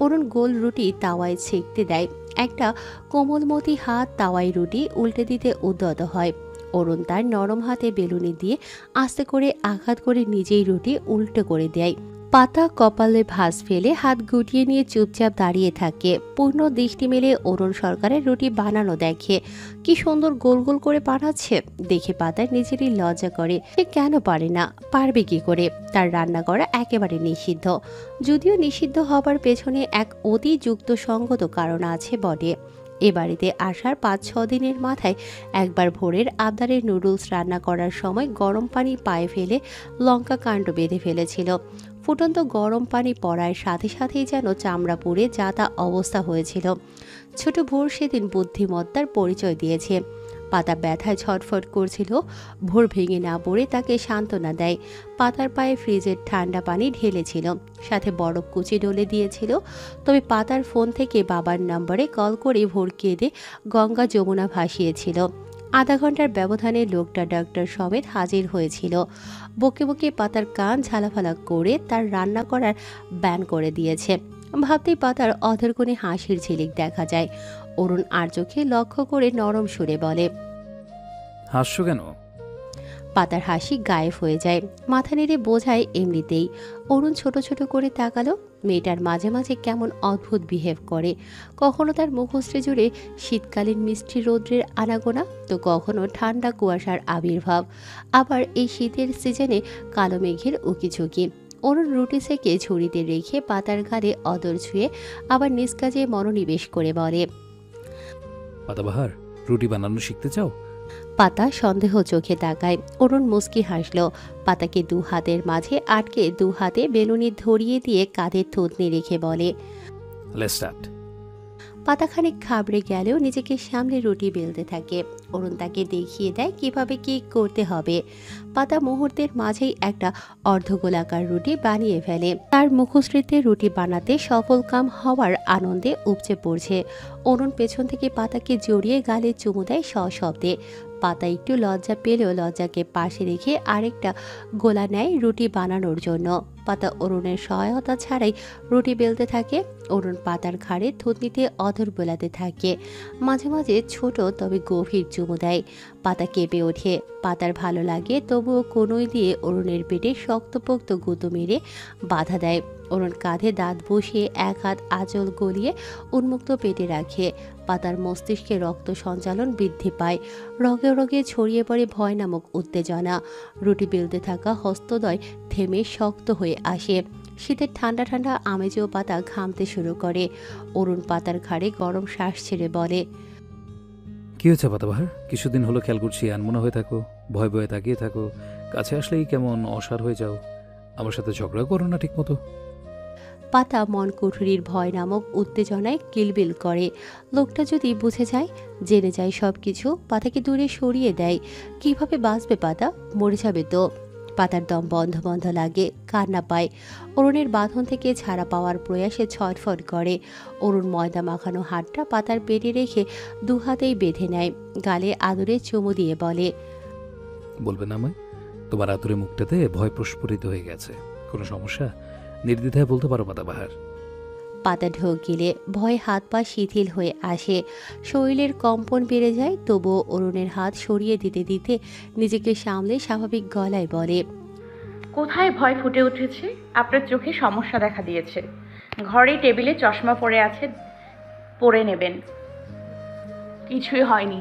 অরুণ গোল রুটি তাওয়ায় ছেঁকতে দেয়। একটা কোমলমতি হাত তাওয়ায় রুটি উল্টে দিতে উদ্যত হয়। অরুণ তার নরম হাতে বেলুনি দিয়ে আস্তে করে আঘাত করে নিজেই রুটি উল্টো করে দেয়। পাতা কপালে ভাঁজ ফেলে হাত গুটিয়ে নিয়ে চুপচাপ দাঁড়িয়ে থাকে। পূর্ণ দৃষ্টি মেলে অরুণ সরকারের রুটি বানানো দেখে। কি সুন্দর গোল গোল করে বানাচ্ছে। দেখে পাতার নিজেরই লজ্জা করে। সে কেন পারে না? পারবে কি করে? তার রান্না করা একেবারে নিষিদ্ধ। যদিও নিষিদ্ধ হবার পেছনে এক অতি যুক্তিসঙ্গত কারণ আছে বটে। এ বাড়িতে আসার 5-6 দিনের মাথায় একবার ভোরের আবদারের নুডলস রান্না করার সময় গরম পানি পায়ে ফেলে লঙ্কা কাণ্ড বেঁধে ফেলেছিল। ফুটন্ত গরম পানি পড়ার সাথে সাথেই যেন চামড়া পুড়ে যাতা অবস্থা হয়েছিল। ছোট ভোর সেদিন বুদ্ধিমত্তার পরিচয় দিয়েছে। পাতা ব্যথায় ছটফট করছিল। ভোর ভেঙে না পড়ে তাকে সান্ত্বনা দেয়। পাতার পায়ে ফ্রিজের ঠান্ডা পানি ঢেলেছিল, সাথে বরফ কুচি ডলে দিয়েছিল। তবে পাতার ফোন থেকে বাবার নম্বরে কল করে ভোর কেঁদে গঙ্গা যমুনা ভাসিয়েছিল। আধা ঘন্টার ব্যবধানে লোকটা ডাক্তার সমেত হাজির হয়েছিল। বকে বকে পাতার কান ঝালাফালা করে তার রান্না করার ব্যান করে দিয়েছে। ভাবতেই পাতার অধর কোণে হাসির ঝিলিক দেখা যায়। অরুণ আর চোখে লক্ষ্য করে নরম সুরে বলে, হাসছো কেন? পাতার হাসি গায়েব হয়ে যায়। মাথা নেড়ে বোঝায় এমনিতেই। অরুণ ছোট ছোট করে তাকালো। মেয়েটার মাঝে মাঝে কেমন অদ্ভুত বিহেভ করে। কখনো তার মুখশ্রী জুড়ে শীতকালীন মিষ্টি রৌদ্রের আনাগোনা, তো কখনো ঠান্ডা কুয়াশার আবির্ভাব। আবার এই শীতের সিজনে কালো মেঘের উকিঝুঁকি। অরুণ রুটি সেকে ঝুড়িতে রেখে পাতার ঘাড়ে অদর ছুঁয়ে আবার নিজ কাজে মনোনিবেশ করে বলে, পাতাবাহার, রুটি বানানো শিখতে চাও? পাতা সন্দেহ চোখে তাকায়। অরুণ মুচকি হাসল। পাতাকে 2 হাতের মাঝে আটকে 2 হাতে বেলুনি ধরিয়ে দিয়ে কাঁধের থুতনি রেখে বলে, লেটস স্টার্ট। পাতা খানিক ঘাবড়ে গেলেও নিজেকে সামলে রুটি বেলতে থাকে। অরুণ তাকে দেখিয়ে দেয় কিভাবে কি করতে হবে। পাতা মুহূর্তের মাঝেই একটা অর্ধগোলাকার রুটি বানিয়ে ফেলে। তার মুখশ্রীতে রুটি বানাতে সফল কাম হওয়ার আনন্দে উপচে পড়ছে। অরুণ পেছন থেকে পাতাকে জড়িয়ে গালে চুমু দেয় সশব্দে। পাতা একটু লজ্জা পেলেও লজ্জাকে পাশে রেখে আরেকটা গোলা নেয় রুটি বানানোর জন্য। পাতা অরুণের সহায়তা ছাড়াই রুটি বেলতে থাকে। অরুণ পাতার ঘাড়ে থুতনিতে অধর বোলাতে থাকে। মাঝে মাঝে ছোট তবে গভীর চুমু দেয়। পাতা কেঁপে ওঠে। পাতার ভালো লাগে, তবুও কোনোই দিয়ে অরুণের পেটে শক্তপোক্ত গুঁতো মেরে বাধা দেয়। অরুণ কাঁধে দাঁত বসিয়ে এক হাত আঁচল গলিয়ে উন্মুক্ত পেটে রাখে। পাতার মস্তিষ্কে রক্ত সঞ্চালন বৃদ্ধি পায়। রগে রগে ছড়িয়ে পড়ে ভয় নামক উত্তেজনা। রুটি বেলতে থাকা হস্তদ্বয় থেমে শক্ত হয়ে আসে। শীতের ঠান্ডা ঠান্ডা আমেজেও পাতা ঘামতে শুরু করে। অরুণ পাতার ঘাড়ে গরম শ্বাস ছেড়ে বলে, কি হয়েছে পাতাবাহার? কিছুদিন হলো খেয়াল করছি আনমনা হয়ে থাকো, ভয় ভয়ে তাকিয়ে থাকো, কাছে আসলেই কেমন অসাড় হয়ে যাও। আমার সাথে ঝগড়া করো না ঠিক মতো। পাতা মন কুঠুরির ভয় নামক উত্তেজনায় কিলবিল করে। লোকটা যদি বুঝে যায়, জেনে যায় সব কিছু, পাতাকে দূরে সরিয়ে দেয়। কিভাবে বাঁচবে পাতা? মরে যাবে তো। পাতার দম বন্ধ বন্ধ লাগে, কান্না পায়। অরুণের বাঁধন থেকে ছাড়া পাওয়ার প্রয়াসে ছটফট করে। অরুণ ময়দা মাখানো হাতটা পাতার পেটে রেখে দু হাতেই বেঁধে নেয়, গালে আদরে চুমু দিয়ে বলে, বলবে না আমায়? তোমার আতুরে মুখটাতে ভয় প্রস্ফুরিত হয়ে গেছে। কোনো সমস্যা? নির্দ্বিধায় বলতে পারো পাতাবাহার। পাতা ঢোক গেলে ভয় হাত পা শিথিল হয়ে আসে, শরীরের কম্পন বেড়ে যায়। তবুও অরুণের হাত সরিয়ে দিতে দিতে নিজেকে সামলে স্বাভাবিক গলায় বলে, কোথায় ভয় ফুটে উঠেছে? আপনার চোখে সমস্যা দেখা দিয়েছে। ঘরে টেবিলে চশমা পড়ে আছে, পরে নেবেন। কিছুই হয়নি।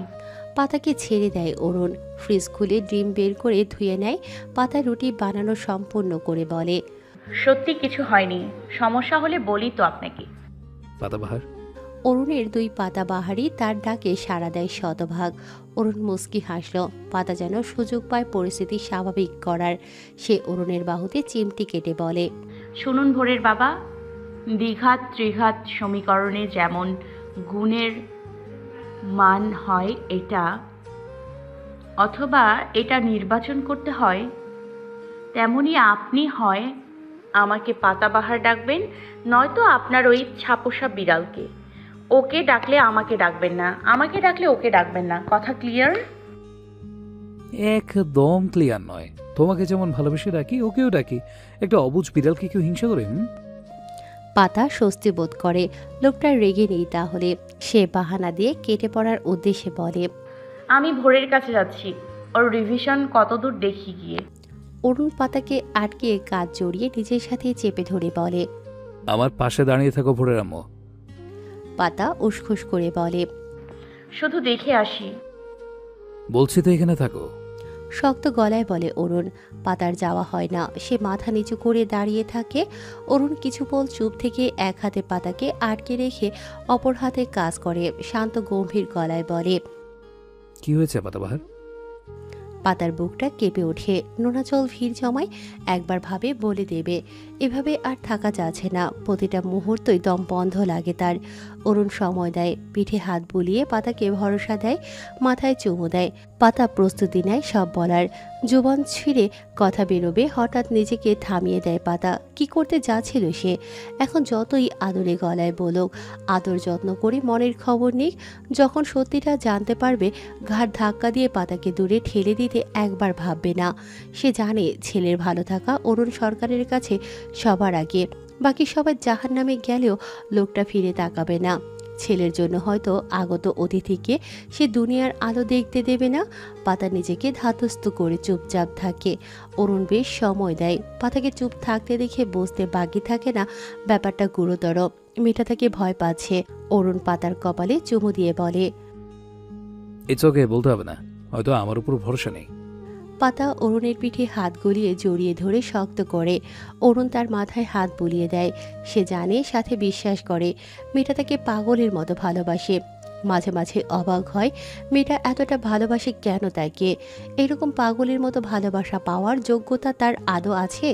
পাতাকে ছেড়ে দেয় অরুণ। ফ্রিজ খুলে ডিম বের করে ধুয়ে নেয়। পাতা রুটি বানানো সম্পূর্ণ করে বলে, সত্যি কিছু হয়নি। সমস্যা হলে বলি তো আপনাকে। পাতাবাহার। অরুণের দুই পাতা বাহারি তার ডাকে সাড়া দেয় শতভাগ। অরুণ মুচকি হাসল। পাতা যেন সুযোগ পায় পরিস্থিতি স্বাভাবিক করার। সে অরুণের বাহুতে চিমটি কেটে বলে, শুনুন ভোরের বাবা, দ্বিঘাত ত্রিঘাত সমীকরণে যেমন গুণের মান হয় এটা অথবা এটা নির্বাচন করতে হয়, তেমনি আপনি হয় আমাকে পাতাবাহার ডাকবেন, নয়তো আপনার ওই ছাপোষা বিড়ালকে। ওকে ডাকলে আমাকে ডাকবেন না, আমাকে ডাকলে ওকে ডাকবেন না। কথা ক্লিয়ার? একদম ক্লিয়ার নয়। তোমাকে যেমন ভালোবেসে ডাকি ওকেও ডাকি। একটা অবুঝ বিড়ালকে কেউ হিংসা করে? পাতা স্বস্তি বোধ করে। লোকটা রেগে নেই তাহলে। সে বাহানা দিয়ে কেটে পড়ার উদ্দেশ্যে বলে, আমি ভোরের কাছে যাচ্ছি, ওর রিভিশন কতদূর দেখি গিয়ে। অরুণ পাতাকে আটকে কাজ জড়িয়ে নিজের সাথে চেপে ধরে বলে, আমার পাশে দাঁড়িয়ে থাকো ভোরের আম্মু। পাতা উসখুস করে বলে, শুধু দেখে আসি। বলছি তো এখানে থাকো। শক্ত গলায় বলে অরুণ। পাতার যাওয়া হয় না। সে মাথা নিচু করে দাঁড়িয়ে থাকে। অরুণ কিছুপল চুপ থেকে এক হাতে পাতাকে আটকে রেখে অপর হাতে কাজ করে। শান্ত গম্ভীর গলায় বলে, কি হয়েছে পাতাবাহার? পাতার বুকটা কেঁপে ওঠে, নোনাজল ভিড় জমায়। একবার ভাবে বলে দেবে, এভাবে আর থাকা যাচ্ছে না। প্রতিটা মুহূর্তই দম বন্ধ লাগে তার। অরুণ সময় দেয়, পিঠে হাত বুলিয়ে পাতাকে ভরসা দেয়, মাথায় চুমু দেয়। পাতা প্রস্তুতি নেয় সব বলার। জুবান ছিঁড়ে কথা বেরোবে, হঠাৎ নিজেকে থামিয়ে দেয় পাতা। কি করতে যাচ্ছিল সে? এখন যতই আদরে গলায় বলুক, আদর যত্ন করে মনের খবর নিক, যখন সত্যিটা জানতে পারবে ঘাড় ধাক্কা দিয়ে পাতাকে দূরে ঠেলে দিতে একবার ভাববে না। সে জানে ছেলের ভালো থাকা অরুণ সরকারের কাছে সবার আগে। বাকি সবাই জাহান্নামে গেলেও লোকটা ফিরে তাকাবে না। ছেলের জন্য হয়তো আগত অতিথিকে সে দুনিয়ার আলো দেখতে দেবে না। পাতা নিজেকে ধাতস্থ করে চুপচাপ থাকে। অরুণ বেশ সময় দেয়। পাতাকে চুপ থাকতে দেখে বুঝতে বাকি থাকে না ব্যাপারটা গুরুতর। মেয়েটা তাকে ভয় পাচ্ছে। অরুণ পাতার কপালে চুমু দিয়ে বলে, ইটস ওকে, বলতে হবে না। হয়তো আমার উপর ভরসা নেই। পাতা অরুণের পিঠে হাত গলিয়ে জড়িয়ে ধরে শক্ত করে। অরুণ তার মাথায় হাত বুলিয়ে দেয়। সে জানে, সাথে বিশ্বাস করে মেয়েটা তাকে পাগলের মতো ভালোবাসে। মাঝে মাঝে অবাক হয় মেয়েটা এতটা ভালোবাসে কেন তাকে। এরকম পাগলের মতো ভালোবাসা পাওয়ার যোগ্যতা তার আদৌ আছে?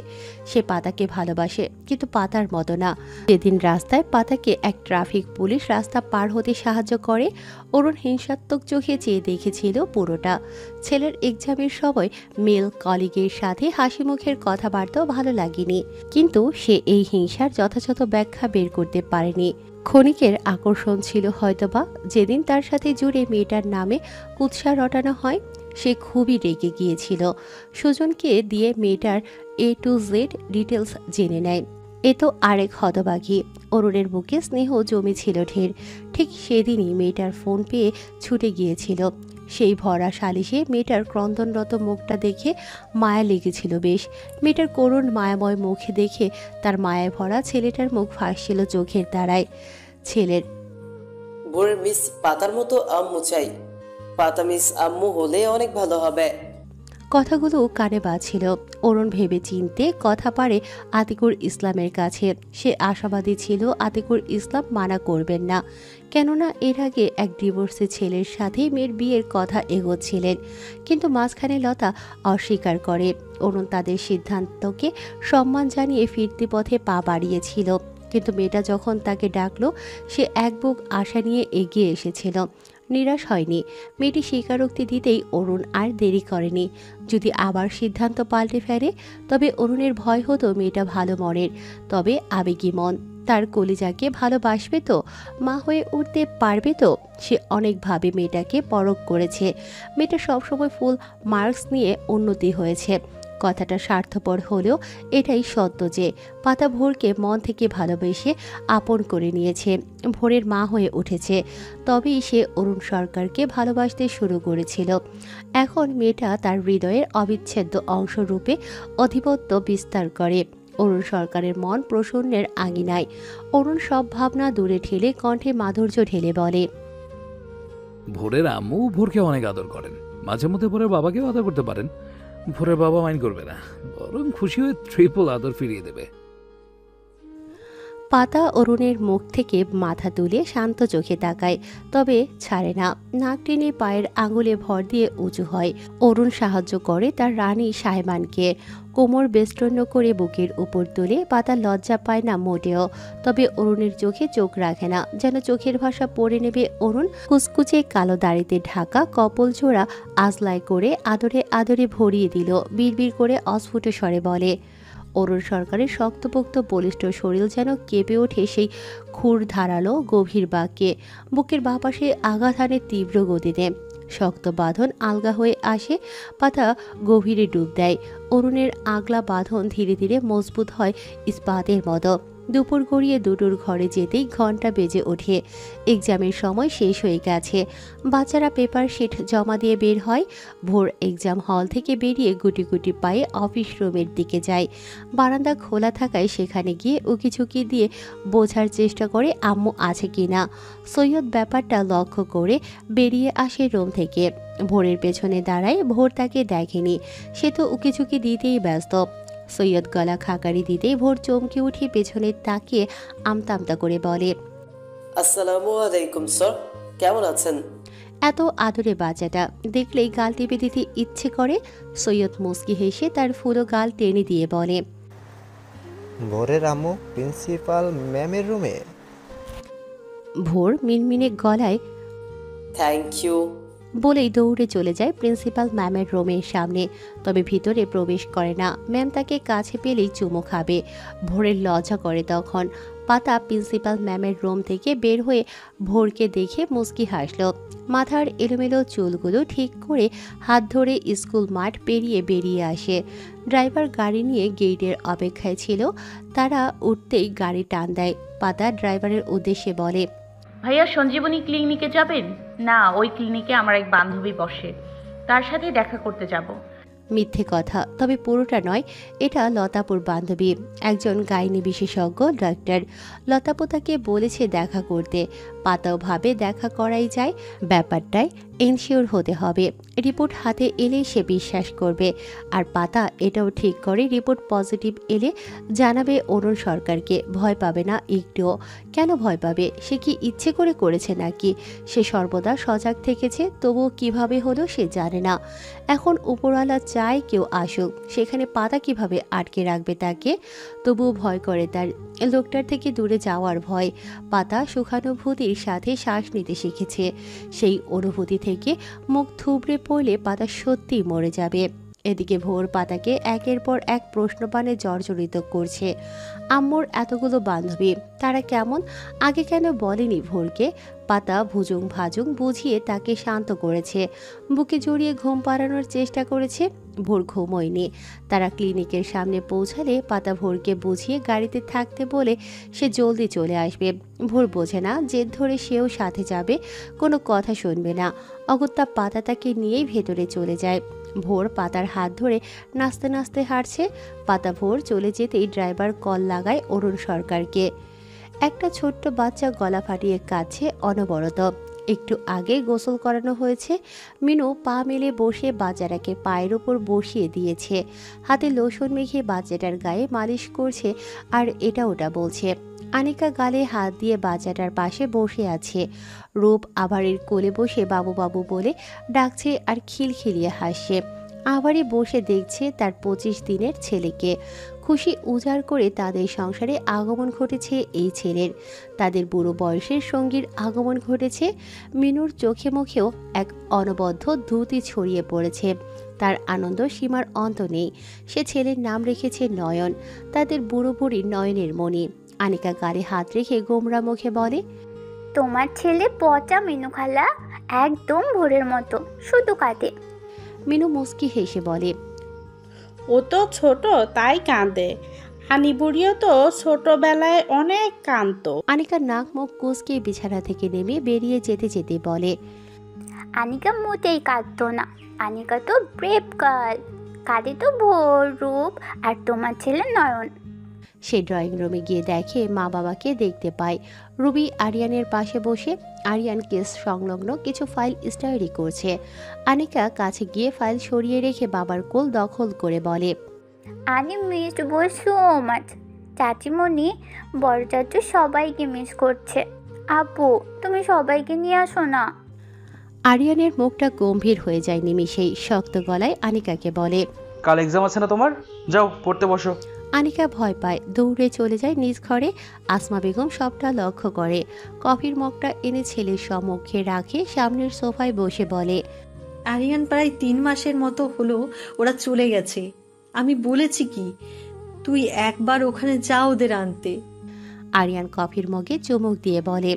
সে পাতাকে ভালোবাসে, কিন্তু পাতার মতো না। যেদিন রাস্তায় পাতাকে এক ট্রাফিক পুলিশ রাস্তা পার হতে সাহায্য করে, অরুণ হিংসাত্মক চোখে চেয়ে দেখেছিল পুরোটা। ছেলের এক্সামের সময় মেল কলিগের সাথে হাসি মুখের কথাবার্তাও ভালো লাগেনি, কিন্তু সে এই হিংসার যথাযথ ব্যাখ্যা বের করতে পারেনি। ক্ষণিকের আকর্ষণ ছিল হয়তোবা। যেদিন তার সাথে জুড়ে মেয়েটার নামে কুৎসা রটানো হয়, সে খুবই রেগে গিয়েছিল। সুজনকে দিয়ে মেয়েটার A to Z ডিটেলস জেনে নেয়। এ তো আরেক হতবাগী। অরুণের বুকে স্নেহ জমেছিল ঢের। ঠিক সেদিনই মেয়েটার ফোন পেয়ে ছুটে গিয়েছিল। সেই ভরা সালিশে মেয়েটার ক্রন্দনরত মুখটা দেখে মায়া লেগেছিল বেশ। মেয়েটার করুণ মায়াময় মুখে দেখে তার মায়ায় ভরা ছেলেটার মুখ ভাসছিল চোখের তারায়। ছেলের ভোরের মিস পাতার মতো আম্মু চাই। পাতা মিস আম্মু হলে অনেক ভালো হবে। কথাগুলো কানে বাজছিল। অরুণ ভেবে চিনতে কথা পারে আতিকুর ইসলামের কাছে। সে আশাবাদী ছিল আতিকুর ইসলাম মানা করবেন না, কেননা এর আগে এক ডিভোর্সে ছেলের সাথে মেয়ের বিয়ের কথা এগোচ্ছিলেন। কিন্তু মাঝখানে লতা অস্বীকার করে। অরুণ তাদের সিদ্ধান্তকে সম্মান জানিয়ে ফিরতি পথে পা বাড়িয়েছিল। কিন্তু মেয়েটা যখন তাকে ডাকলো, সে এক বুক আশা নিয়ে এগিয়ে এসেছিল। নিরাশ হয়নি। মেয়েটি স্বীকারোক্তি দিতেই অরুণ আর দেরি করেনি। যদি আবার সিদ্ধান্ত পাল্টে ফেলে তবে অরুণের ভয় হতো মেয়েটা ভালো মনের, তবে আবেগী মন। তার কলিজাকে ভালোবাসবে তো, মা হয়ে উঠতে পারবে তো। সে অনেকভাবে মেয়েটাকে পরখ করেছে। মেয়েটা সবসময় ফুল মার্কস নিয়ে উন্নতি হয়েছে। কথাটা স্বার্থপর হলেও এটাই সত্য যে পাতা ভোরকে মন থেকে ভালোবেসে আপন করে নিয়েছে, ভোরের মা হয়ে উঠেছে। তবেই সে অরুণ সরকারকে ভালোবাসতে শুরু করেছিল। এখন মেয়েটা তার হৃদয়ের অবিচ্ছেদ্য অংশ রূপে আধিপত্য বিস্তার করে। অরুণ সরকারের মন প্রসন্নের আঙিনায়। অরুণ সব ভাবনা দূরে ঠেলে কণ্ঠে মাধুর্য ঢেলে বলে, ভোরের আম্মু ভোরকে অনেক আদর করেন, মাঝে মধ্যে ভোরের বাবাকেও আদর করতে পারেন। ভোরের বাবা মাইন্ড করবে না, বরং খুশি হয়ে ট্রিপল আদর ফিরিয়ে দেবে। পাতা অরুণের মুখ থেকে মাথা তুলে শান্ত চোখে তাকায়, তবে ছাড়ে না। নাক টেনে পায়ের আঙুলে ভর দিয়ে উঁচু হয়। অরুণ সাহায্য করে তার রানী সাহেবানকে। কোমর বেষ্টন্য করে বুকের উপর তুলে পাতা লজ্জা পায় না মোটেও। তবে অরুণের চোখে চোখ রাখে না, যেন চোখের ভাষা পড়ে নেবে অরুণ। কুচকুচে কালো দাড়িতে ঢাকা কপল জোড়া আজলাই করে আদরে আদরে ভরিয়ে দিল। বিড়বিড় করে অস্ফুট স্বরে বলে, অরুণ সরকারের শক্তপোক্ত বলিষ্ঠ শরীর যেন কেঁপে ওঠে সেই খুর ধারালো গভীর বাক্যে। বুকের বাপাশে আঘাত হানে তীব্র গতিতে। শক্ত বাঁধন আলগা হয়ে আসে, পাতা গভীরে ডুব দেয়। অরুণের আগলা বাঁধন ধীরে ধীরে মজবুত হয় ইস্পাতের মতো। দুপুর গড়িয়ে দুটোর ঘরে যেতেই ঘন্টা বেজে ওঠে। এক্সামের সময় শেষ হয়ে গেছে। বাচ্চারা পেপার শিট জমা দিয়ে বের হয়। ভোর এক্সাম হল থেকে বেরিয়ে গুটি গুটি পায়ে অফিস রুমের দিকে যায়। বারান্দা খোলা থাকায় সেখানে গিয়ে উকিঝুঁকি দিয়ে বোঝার চেষ্টা করে আম্মু আছে কিনা। সৈয়দ ব্যাপারটা লক্ষ্য করে বেরিয়ে আসে রুম থেকে। ভোরের পেছনে দাঁড়ায়। ভোর তাকে দেখেনি, সে তো উকিঝুঁকি দিতেই ব্যস্ত। সৈয়দ গলা খাকারি দিতেই ভোর চমকে উঠে পেছনে তাকিয়ে আমতা আমতা করে বলে, আসসালামু আলাইকুম স্যার, কেমন আছেন? এত আদরে বাচ্চাটা দেখলেই গাল টিপে দিতে ইচ্ছে করে। সৈয়দ মুস্কি হেসে তার ফুলো গাল টেনে দিয়ে বলে, ভোরের আম্মু প্রিন্সিপাল ম্যামের রুমে। ভোর মিনমিনে গলায় থ্যাংক ইউ বলেই দৌড়ে চলে যায় প্রিন্সিপাল ম্যামের রুমের সামনে। তবে ভিতরে প্রবেশ করে না। ম্যাম তাকে কাছে পেলেই চুমু খাবে। ভোরের লজ্জা করে তখন। পাতা প্রিন্সিপাল ম্যামের রুম থেকে বের হয়ে ভোরকে দেখে মুচকি হাসল। মাথার এলোমেলো চুলগুলো ঠিক করে হাত ধরে স্কুল মাঠ পেরিয়ে বেরিয়ে আসে। ড্রাইভার গাড়ি নিয়ে গেটের অপেক্ষায় ছিল। তারা উঠতেই গাড়ি টান দেয়। পাতা ড্রাইভারের উদ্দেশ্যে বলে, ভাইয়া সঞ্জীবনী ক্লিনিকে যাবেন? না, ওই ক্লিনিকে আমার এক বান্ধবী বসে, তার সাথে দেখা করতে যাব। মিথ্যে কথা, তবে পুরোটা নয়। এটা লতাপুর বান্ধবী, একজন গাইনি বিশেষজ্ঞ ডাক্তার। লতাপু তাকে বলেছে দেখা করতে। পাতাও ভাবে দেখা করাই যায়। ব্যাপারটায় এনশিওর হতে হবে। রিপোর্ট হাতে এলে সে বিশ্বাস করবে। আর পাতা এটাও ঠিক করে রিপোর্ট পজিটিভ এলে জানাবে অরুণ সরকারকে। ভয় পাবে না একটুও। কেন ভয় পাবে? সে কি ইচ্ছে করে করেছে নাকি? সে সর্বদা সজাগ থেকেছে, তবুও কিভাবে হলো সে জানে না। এখন উপরওয়ালা চায় কেউ আসুক, সেখানে পাতা কিভাবে আটকে রাখবে তাকে? তবুও ভয় করে তার। লোকটার থেকে দূরে যাওয়ার ভয়। পাতা সুখানুভূতির সাথে শ্বাস নিতে শিখেছে। সেই অনুভূতি থেকে মুখ থুবড়ে পড়লে পাতা সত্যিই মরে যাবে। এদিকে ভোর পাতাকে একের পর এক প্রশ্নবাণে জর্জরিত করছে। আম্মুর এতগুলো বান্ধবী, তারা কেমন? আগে কেন বলেনি ভোরকে? পাতা ভুজুং ভাজুং বুঝিয়ে তাকে শান্ত করেছে। বুকে জড়িয়ে ঘুম পাড়ানোর চেষ্টা করেছে। ভোর ঘুমোয়নি। তারা ক্লিনিকের সামনে পৌঁছালে পাতা ভোরকে বুঝিয়ে গাড়িতে থাকতে বলে সে জলদি চলে আসবে। ভোর বোঝে না, জেদ ধরে সেও সাথে যাবে, কোনো কথা শুনবে না। অগত্যা পাতা তাকে নিয়েই ভেতরে চলে যায়। ভোর পাতার হাত ধরে নাচতে নাচতে হাঁটছে। পাতা ভোর চলে যেতেই ড্রাইভার কল লাগায় অরুণ সরকারকে। একটা ছোট্ট বাচ্চা গলা ফাটিয়ে কাঁদছে অনবরত। একটু আগে গোসল করানো হয়েছে। মিনু পা মেলে বসে বাচ্চাটাকে পায়ের ওপর বসিয়ে দিয়েছে। হাতে লোশন মেখে বাচ্চাটার গায়ে মালিশ করছে আর এটা ওটা বলছে। আনিকা গালে হাত দিয়ে বাচ্চাটার পাশে বসে আছে। রূপ আভারের কোলে বসে বাবু বাবু বলে ডাকছে আর খিলখিলিয়ে হাসছে। আবারই বসে দেখছে তার 25 দিনের ছেলেকে। খুশি উজাড় করে তাদের সংসারে আগমন ঘটেছে এই ছেলের। তাদের বুড়ো বয়সের সঙ্গীর আগমন ঘটেছে। মিনুর চোখে মুখেও এক অনবদ্য দ্যুতি ছড়িয়ে পড়েছে। তার আনন্দ সীমার অন্ত নেই। সে ছেলের নাম রেখেছে নয়ন, তাদের বুড়ো বুড়ির নয়নের মণি। আনিকা গালে হাত রেখে গোমরা মুখে বলে, তোমার ছেলে পচা মিনু খালা, একদম ভোরের মতো, শুধু কাঁদে। মিনু মুস্কি হেসে বলে, ও তো ছোট তাই কাঁদে, হানি বুড়িও তো ছোটবেলায় অনেক কাঁদতো। আনিকা নাক মুখ কুঁচকে বিছানা থেকে নেমে বেরিয়ে যেতে যেতে বলে, আনিকা মোটেই কাঁদতো না, আনিকা তো ব্রেভ গার্ল, কাঁদে তো ভোর, রূপ আর তোমার ছেলে নয়ন। সে ড্রয়িং রুমে গিয়ে দেখে মা বাবাকে দেখতে পায়। রুবি আরিয়ানের পাশে বসে আরিয়ান কেস সংলগ্ন কিছু ফাইল স্টাডি করছে। আনিকা কাছে গিয়ে ফাইল সরিয়ে রেখে বাবার কোল দখল করে বলে, আমি মিস সো মাচ। চাচিমণি, বড় চাচু সবাইকে মিস করছে। আপু, তুমি সবাইকে নিয়ে আসো না। আরিয়ানের মুখটা গম্ভীর হয়ে যায় নিমিষেই। শক্ত গলায় আনিকাকে বলে, কাল এক্সাম আছে না তোমার, যাও পড়তে বসো। আনিকা ভয় পায়, দৌড়ে চলে যায় নিজ ঘরে। আসমা বেগম সবটা লক্ষ্য করে। কফির মগটা এনে ছেলের সম্মুখে রাখে, সামনের সোফায় বসে বলে, আরিয়ান প্রায় 3 মাসের মতো হলো ওরা চলে গেছে। আমি বলেছি কি, তুই একবার ওখানে যা ওদের আনতে। আরিয়ান কফির মগে চুমুক দিয়ে বলে,